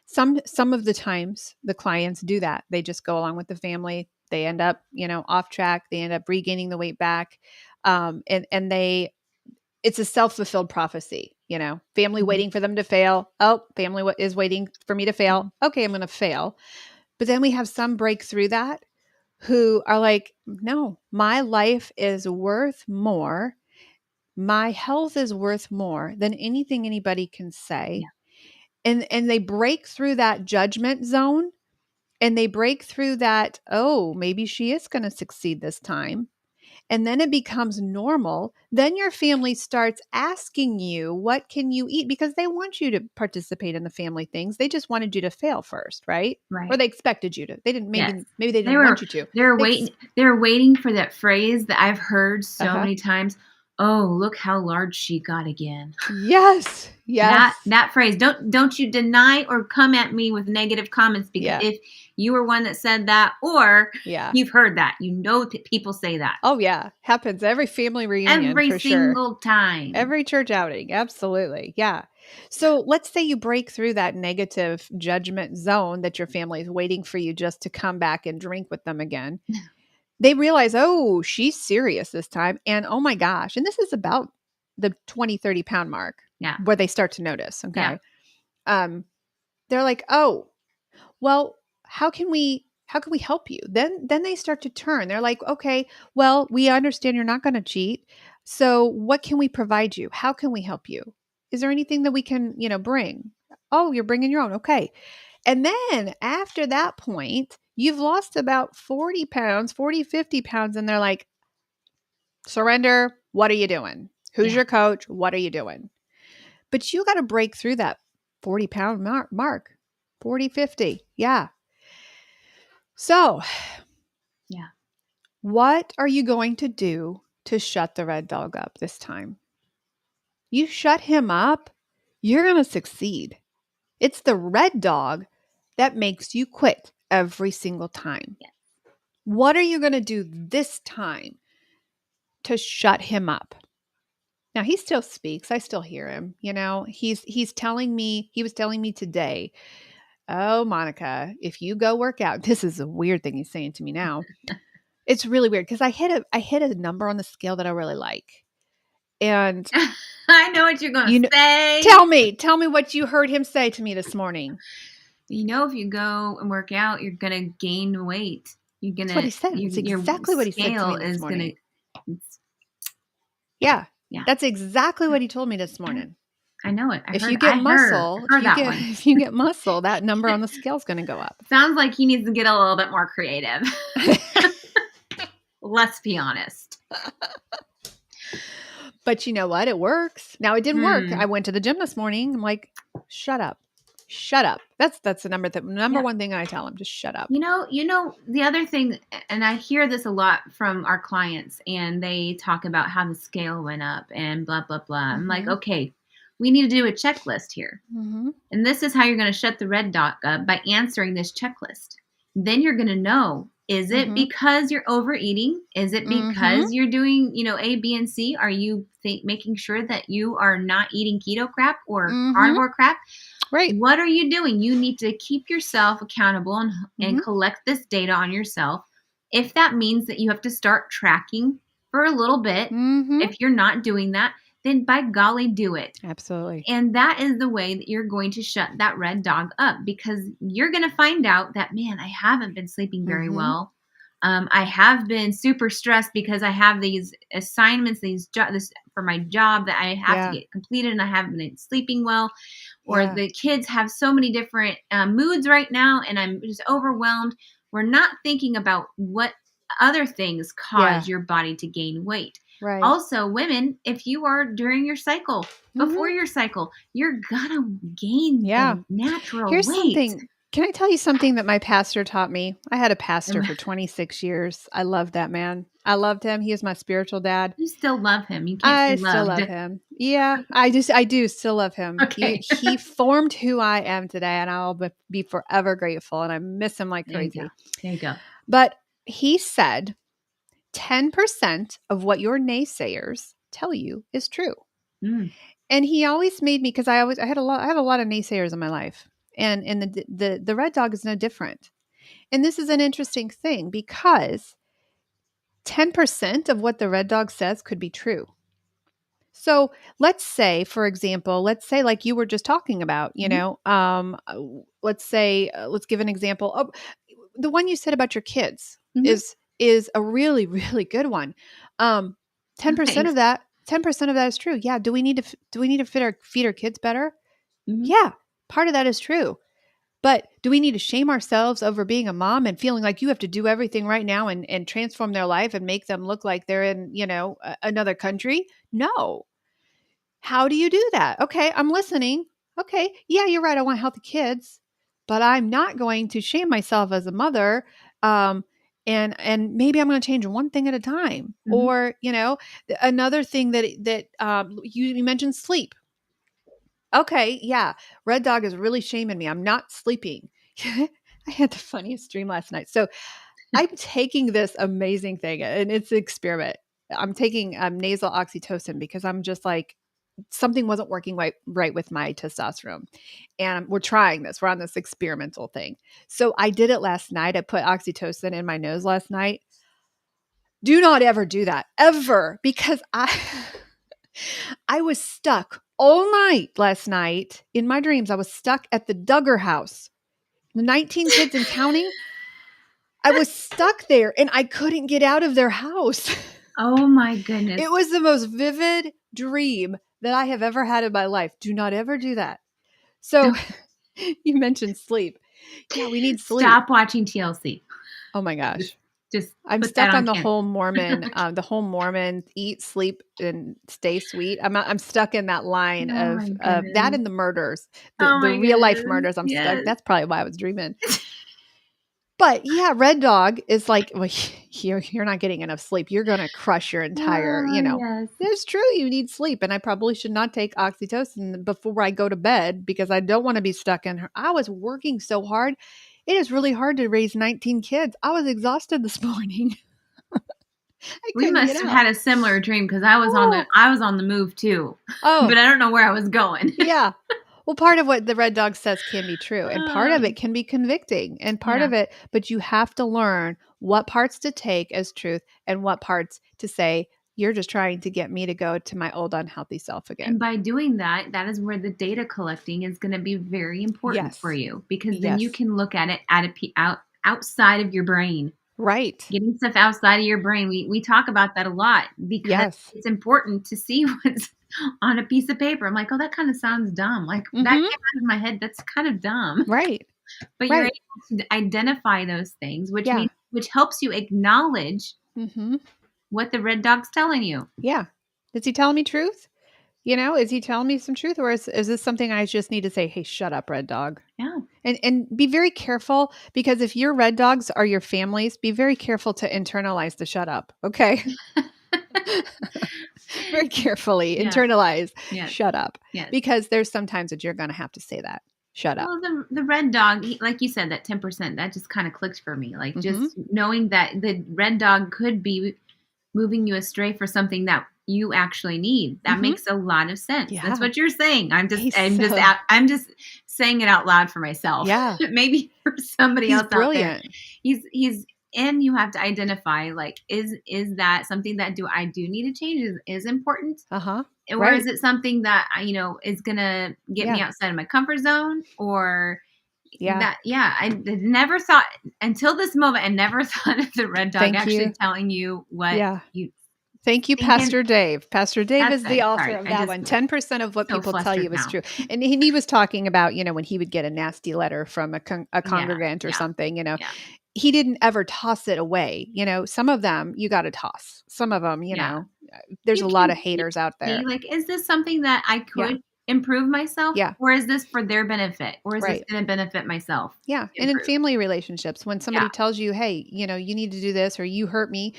some of the times the clients do that. They just go along with the family. They end up, off track. They end up regaining the weight back. And it's a self-fulfilled prophecy, family Mhm. waiting for them to fail. Oh, family is waiting for me to fail. Okay, I'm going to fail. But then we have some break through that who are like, no, my life is worth more. My health is worth more than anything anybody can say. Yeah. And they break through that judgment zone and they break through that, oh, maybe she is going to succeed this time. And then it becomes normal. Then your family starts asking you, what can you eat? Because they want you to participate in the family things. They just wanted you to fail first, right? Or Right. they expected you to. They didn't, Yes. maybe they They didn't were want you to. they were They waiting they were waiting for that phrase that I've heard so uh-huh. many times. Oh, look how large she got again. Yes. That Yes. that phrase, don't you deny or come at me with negative comments because Yeah. if you were one that said that or Yeah. you've heard that, people say that Oh, yeah. Happens every family reunion every for sure. single time. Every church outing. Absolutely. Yeah. So let's say you break through that negative judgment zone that your family is waiting for you just to come back and drink with them again. They realize, oh, she's serious this time. And oh my gosh. And this is about the 20, 30 pound mark Yeah. where they start to notice. Yeah. Okay. They're like, oh, well, how can we help you? Then they start to turn. They're like, okay, well, we understand you're not going to cheat. So what can we provide you? How can we help you? Is there anything that we can, bring? Oh, you're bringing your own. Okay. And then after that point, you've lost about 40 pounds, 40, 50 pounds. And they're like, surrender. What are you doing? Who's Yeah. your coach? What are you doing? But you got to break through that 40-pound mark, 40, 50. Yeah. So, Yeah. what are you going to do to shut the red dog up this time? You shut him up, you're going to succeed. It's the red dog that makes you quit every single time. Yeah. What are you going to do this time to shut him up? Now he still speaks. I still hear him. He's telling me, he was telling me today, oh, Monica, if you go work out, this is a weird thing he's saying to me now. It's really weird because I hit a number on the scale that I really like. And I know what you're going to say. tell me what you heard him say to me this morning. If you go and work out, you're going to gain weight. That's what he said. It's exactly what he said to me this morning. Yeah. Yeah. That's exactly what he told me this morning. I know it. If you get muscle, that number on the scale is going to go up. Sounds like he needs to get a little bit more creative. Let's be honest. But you know what? It works. Now it didn't work. I went to the gym this morning. I'm like, shut up. That's the number one thing I tell him. Just shut up. The other thing, and I hear this a lot from our clients, and they talk about how the scale went up and blah, blah, blah. I'm like, okay, we need to do a checklist here. Mm-hmm. And this is how you're going to shut the red dog up by answering this checklist. Then you're going to know Is it Mhm. because you're overeating? Is it Mhm. because you're doing, A, B, and C? Are you making sure that you are not eating keto crap or Mhm. carnivore crap? Right. What are you doing? You need to keep yourself accountable and Mhm. collect this data on yourself. If that means that you have to start tracking for a little bit, Mhm. if you're not doing that, then by golly, do it. Absolutely. And that is the way that you're going to shut that red dog up, because you're going to find out that, man, I haven't been sleeping very Mhm. well. I have been super stressed because I have these assignments, this for my job that I have to Yeah. get completed, and I haven't been sleeping well. Or Yeah. the kids have so many different moods right now, and I'm just overwhelmed. We're not thinking about what other things Yeah. cause your body to gain weight. Right. Also, women, if you are during your cycle, before Mhm. your cycle, you're gonna gain Yeah. the natural Here's weight. something. Can I tell you something that my pastor taught me? I had a pastor And for 26 years. I loved that man. I loved him. He was my spiritual dad. you still love him. You can't I say still loved. love him. Yeah, I do still love him. He Okay. he formed who I am today, and I'll be forever grateful, and I miss him like There you go. crazy. There you go. But he said 10% of what your naysayers tell you is true. Mm. And he always made me, because I have a lot of naysayers in my life. And the red dog is no different. And this is an interesting thing because 10% of what the red dog says could be true. So let's say, for example, let's say like you were just talking about, Mhm. let's say, let's give an example. Oh, the one you said about your kids Mhm. is a really really good one. 10% Thanks. of that, 10% of that is true. Yeah. Do we need to feed our kids better? Mhm. Yeah, part of that is true. But do we need to shame ourselves over being a mom and feeling like you have to do everything right now and transform their life and make them look like they're in, another country? No. How do you do that? Okay, I'm listening. Okay, yeah, you're right. I want healthy kids, but I'm not going to shame myself as a mother. Um, and maybe I'm going to change one thing at a time. Mhm. Or another thing that you mentioned sleep. Okay, yeah, Red Dog is really shaming me. I'm not sleeping. I had the funniest dream last night. So I'm taking this amazing thing, and it's an experiment. I'm taking nasal oxytocin because I'm just like, something wasn't working right with my testosterone. And we're trying this. We're on this experimental thing. So I did it last night. I put oxytocin in my nose last night. Do not ever do that ever, because I was stuck all night last night in my dreams. I was stuck at the Duggar house. The 19 kids and counting. I was stuck there and I couldn't get out of their house. Oh my goodness. It was the most vivid dream that I have ever had in my life. Do not ever do that. So you mentioned sleep. Yeah, we need sleep. Stop watching TLC. Oh my Just, gosh. just I'm put that stuck on on can. the whole Mormon eat, sleep, and stay sweet. I'm stuck in that line Oh my of that goodness. and the murders, Oh the my real life goodness. murders. I'm stuck. Yes. That's probably why I was dreaming. But yeah, Red Dog is like, well, you're not getting enough sleep. You're going to crush your entire, Oh, yes. It's true. You need sleep. And I probably should not take oxytocin before I go to bed because I don't want to be stuck in her. I was working so hard. It is really hard to raise 19 kids. I was exhausted this morning. I We couldn't must get have out. had a similar dream, because I was on the Oh, move too, oh, but I don't know where I was going. yeah. Well, part of what the Red Dog says can be true, and part of Oh, it can be convicting, and part yeah. of it, but you have to learn what parts to take as truth and what parts to say, you're just trying to get me to go to my old unhealthy self And again. by doing that, that is where the data collecting is going to be very important for Yes. you, because then you Yes. can look at it outside of your brain. Right. Getting stuff outside of your brain. We talk about that a lot, because Yes. it's important to see what's on a piece of paper. I'm like, oh, that kind of sounds dumb. Like, that came Mhm. out of my head. That's kind of dumb. Right. But you're Right. able to identify those things, Yeah. which helps you acknowledge Mhm. what the red dog's telling you. Yeah. Is he telling me truth? Is he telling me some truth, or is this something I just need to say, "Hey, shut up, Red Dog"? Yeah. And be very careful, because if your red dogs are your families, be very careful to internalize the shut up, okay? Very carefully Yeah. internalize Yes. shut up, Yes. because there's sometimes that you're gonna have to say that. shut up. Well, the red dog, like you said, that 10%, that just kind of clicked for me. Like just knowing that the red dog could be moving you astray for something that you actually need. That makes a lot of sense. Yeah. That's what you're saying. I'm just saying it out loud for myself. Yeah. Maybe for somebody He's else brilliant. out there. He's and you have to identify, like, is that something that I do need to change is important? Or Right. is it something that is gonna get me outside of my comfort zone? Or I never thought until this moment. I never thought of the red dog telling you what you. Thank you, Pastor Dave. Pastor Dave is the author of that one. 10% of what people tell you is true. And he was talking about, when he would get a nasty letter from a congregant or something, he didn't ever toss it away. Some of them you got to toss. Some of them, there's a lot of haters out there. Like, is this something that I could improve myself? Yeah. Or is this for their benefit? Or is this going to benefit myself? Yeah. And in family relationships, when somebody tells you, hey, you need to do this, or you hurt me.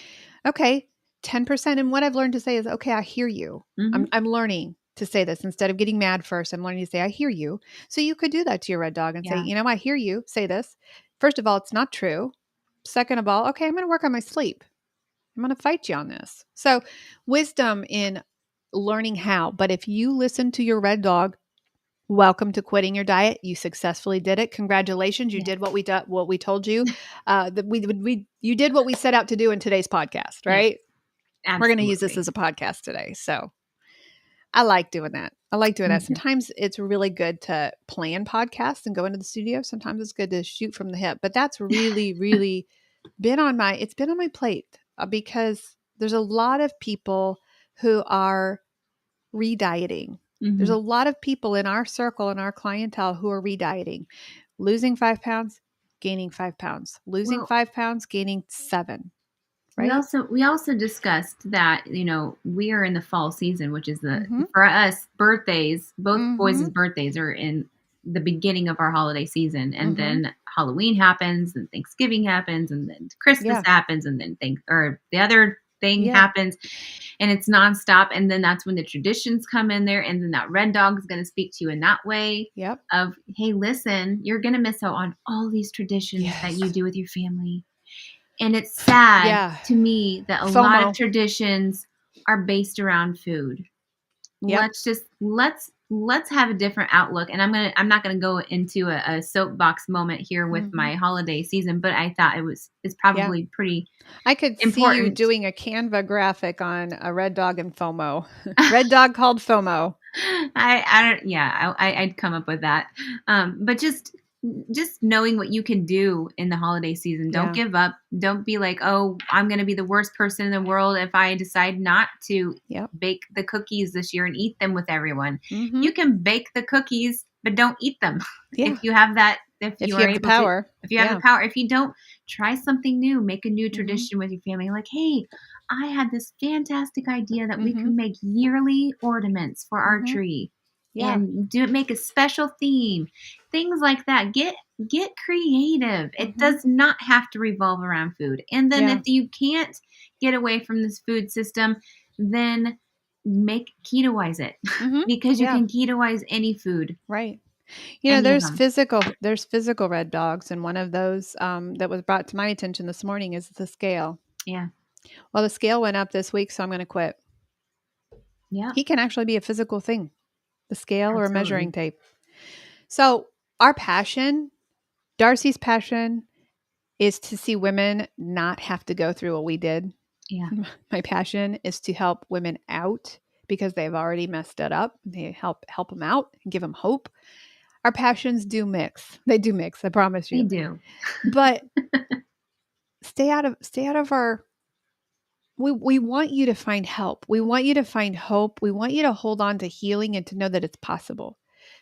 Okay. 10%. And what I've learned to say is, okay, I hear you. I'm learning to say this instead of getting mad first. I'm learning to say, I hear you. So you could do that to your red dog and say, I hear you. Say this. First of all, it's not true. Second of all, okay, I'm going to work on my sleep. I'm going to fight you on this. So wisdom in learning how. But if you listen to your red dog, welcome to quitting your diet. You successfully did it. Congratulations. You did what we told you. You did what we set out to do in today's podcast, right? Absolutely. We're going to use this as a podcast today. So I like doing that. Sometimes it's really good to plan podcasts and go into the studio. Sometimes it's good to shoot from the hip, but that's really, really been on my plate because there's a lot of people who are re-dieting. There's a lot of people in our circle, in our clientele, who are re-dieting, losing 5 pounds, gaining 5 pounds, losing 5 pounds, gaining 7. Right? We also discussed that, we are in the fall season, which is for us, birthdays, both boys' birthdays are in the beginning of our holiday season. And then Halloween happens, and Thanksgiving happens, and then Christmas happens, and then the other thing happens, and it's nonstop. And then that's when the traditions come in there. And then that red dog is going to speak to you in that way of, hey, listen, you're going to miss out on all these traditions that you do with your family. And it's sad to me that a lot of traditions are based around food. Let's have a different outlook. And I'm not gonna go into a soapbox moment here with my holiday season, but I thought it's probably pretty. I could important. See you doing a Canva graphic on a red dog and FOMO. Red dog called FOMO. I'd come up with that. But just knowing what you can do in the holiday season. Don't give up. Don't be like, oh, I'm going to be the worst person in the world if I decide not to bake the cookies this year and eat them with everyone. You can bake the cookies, but don't eat them. If you have that, if you have the power, if you don't, try something new, make a new tradition with your family. Like, hey, I had this fantastic idea that we could make yearly ornaments for our tree. And make a special theme, things like that. Get creative. It does not have to revolve around food. And then if you can't get away from this food system, then ketoize it because you can ketoize any food. Right. There's physical red dogs. And one of those that was brought to my attention this morning is the scale. Yeah. Well, the scale went up this week, so I'm going to quit. Yeah. He can actually be a physical thing. The scale or a measuring tape. So our passion, Darcy's passion, is to see women not have to go through what we did. Yeah. My passion is to help women out because they've already messed it up. They help them out and give them hope. Our passions do mix. They do mix. I promise you. They do. But stay out of our. We want you to find help. We want you to find hope. We want you to hold on to healing and to know that it's possible.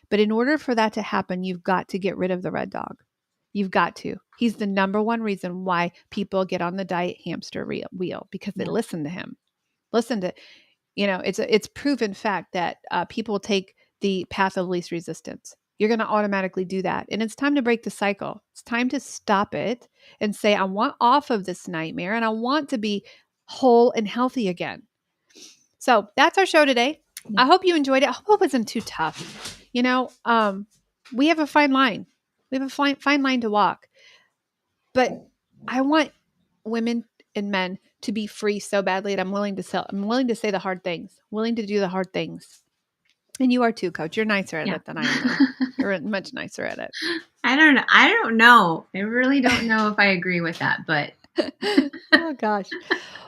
But in order for that to happen, you've got to get rid of the red dog. You've got to. He's the number one reason why people get on the diet hamster wheel because they listen to him. Listen to, it's proven fact that people take the path of least resistance. You're going to automatically do that. And it's time to break the cycle. It's time to stop it and say, I want off of this nightmare and I want to be whole and healthy again. So that's our show today. I hope you enjoyed it. I hope it wasn't too tough. we have a fine line. We have a fine line to walk. But I want women and men to be free so badly, and I'm willing to say the hard things, willing to do the hard things. And you are too, Coach. You're nicer at it than I am, though. You're much nicer at it. I don't know. I really don't know if I agree with that, but oh gosh.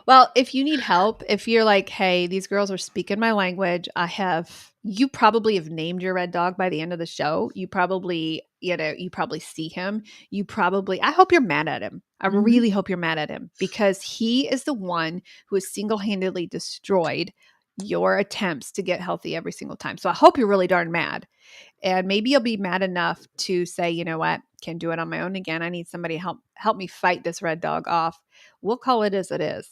Well, if you need help, if you're like, hey, these girls are speaking my language, you probably have named your red dog by the end of the show. You probably see him. I hope you're mad at him. I really hope you're mad at him, because he is the one who has single-handedly destroyed your attempts to get healthy every single time. So I hope you're really darn mad. And maybe you'll be mad enough to say, you know what, can't do it on my own again. I need somebody to help me fight this red dog off. We'll call it as it is.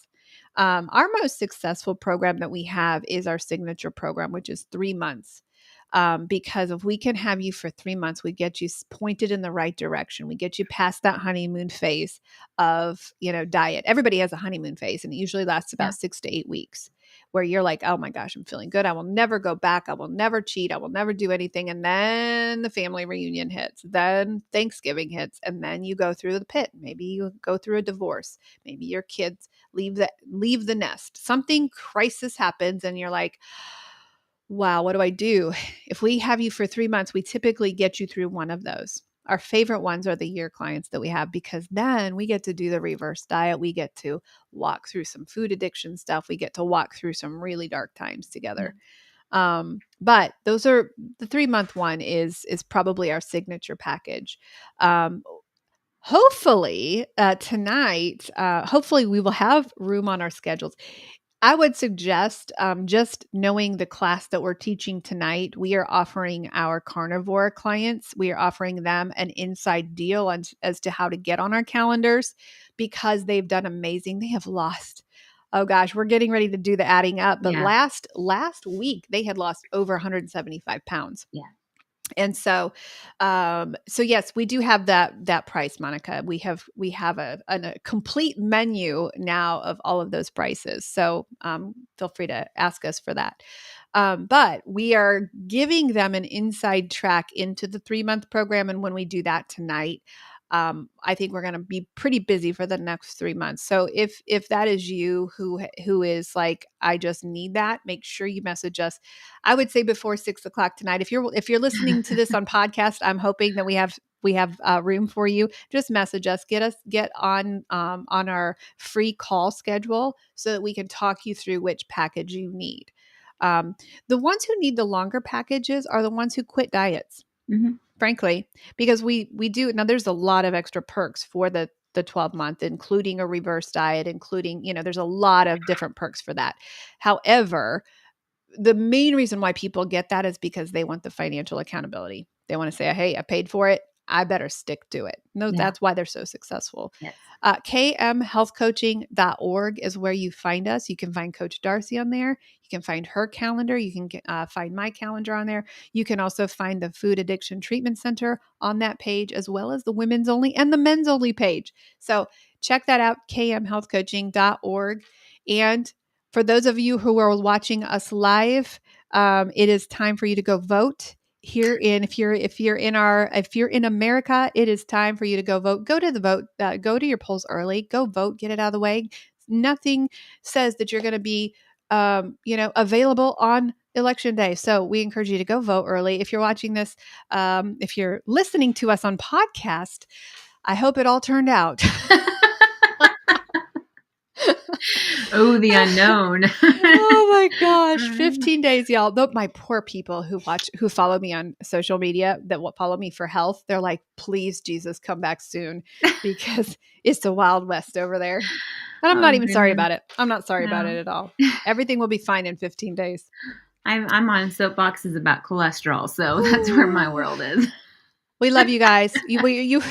Our most successful program that we have is our signature program, which is 3 months. Because if we can have you for 3 months, we get you pointed in the right direction. We get you past that honeymoon phase of, diet. Everybody has a honeymoon phase, and it usually lasts about 6 to 8 weeks, where you're like, oh my gosh, I'm feeling good. I will never go back. I will never cheat. I will never do anything. And then the family reunion hits. Then Thanksgiving hits. And then you go through the pit. Maybe you go through a divorce. Maybe your kids leave the nest. Something crisis happens and you're like, wow, what do I do? If we have you for 3 months, we typically get you through one of those. Our favorite ones are the year clients that we have, because then we get to do the reverse diet. We get to walk through some food addiction stuff. We get to walk through some really dark times together. But those are the 3-month one is probably our signature package. Hopefully tonight, hopefully we will have room on our schedules. I would suggest just knowing the class that we're teaching tonight. We are offering our carnivore clients, we are offering them an inside deal as to how to get on our calendars, because they've done amazing. They have lost, oh gosh, we're getting ready to do the adding up. But last week they had lost over 175 pounds. Yeah. And so yes, we do have that price, Monica. We have a complete menu now of all of those prices. So feel free to ask us for that. But we are giving them an inside track into the 3-month program. And when we do that tonight, I think we're going to be pretty busy for the next 3 months. So if that is you who is like, I just need that, make sure you message us. I would say before 6:00 tonight. If you're listening to this on podcast, I'm hoping that we have room for you. Just message us, get on our free call schedule so that we can talk you through which package you need. The ones who need the longer packages are the ones who quit diets. Frankly, because we do. Now there's a lot of extra perks for the 12-month, including a reverse diet, including, there's a lot of different perks for that. However, the main reason why people get that is because they want the financial accountability. They want to say, hey, I paid for it. I better stick to it. No, that's why they're so successful. Yes. KMHealthCoaching.org is where you find us. You can find Coach Darcy on there. You can find her calendar. You can find my calendar on there. You can also find the Food Addiction Treatment Center on that page, as well as the women's only and the men's only page. So check that out, KMHealthCoaching.org. And for those of you who are watching us live, it is time for you to go vote. If you're in America, it is time for you to go vote. Go to the vote. Go to your polls early. Go vote. Get it out of the way. Nothing says that you're going to be, available on election day. So we encourage you to go vote early. If you're watching this, if you're listening to us on podcast, I hope it all turned out. Oh, the unknown. Oh my gosh. 15 days, y'all. My poor people who follow me on social media, that will follow me for health. They're like, please, Jesus, come back soon, because it's the Wild West over there. And I'm not even sorry about it. I'm not sorry about it at all. Everything will be fine in 15 days. I'm on soapboxes about cholesterol. So that's where my world is. We love you guys. You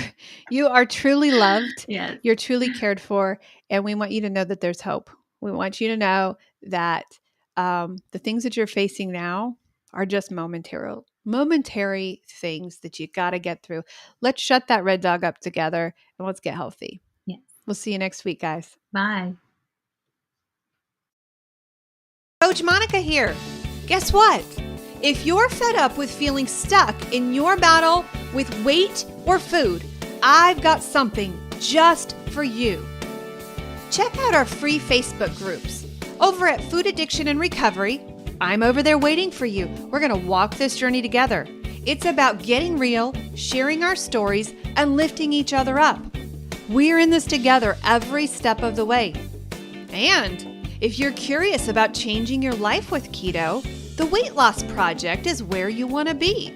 are truly loved. Yes. You're truly cared for. And we want you to know that there's hope. We want you to know that the things that you're facing now are just momentary things that you got to get through. Let's shut that red dog up together and let's get healthy. Yes. We'll see you next week, guys. Bye. Coach Monica here. Guess what? If you're fed up with feeling stuck in your battle with weight or food, I've got something just for you. Check out our free Facebook groups. Over at Food Addiction and Recovery, I'm over there waiting for you. We're going to walk this journey together. It's about getting real, sharing our stories, and lifting each other up. We're in this together every step of the way. And if you're curious about changing your life with keto, the Weight Loss Project is where you want to be.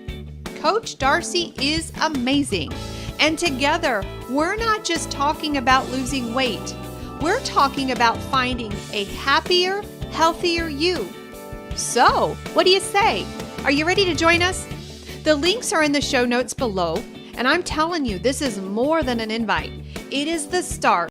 Coach Darcy is amazing. And together, we're not just talking about losing weight. We're talking about finding a happier, healthier you. So, what do you say? Are you ready to join us? The links are in the show notes below, and I'm telling you, this is more than an invite. It is the start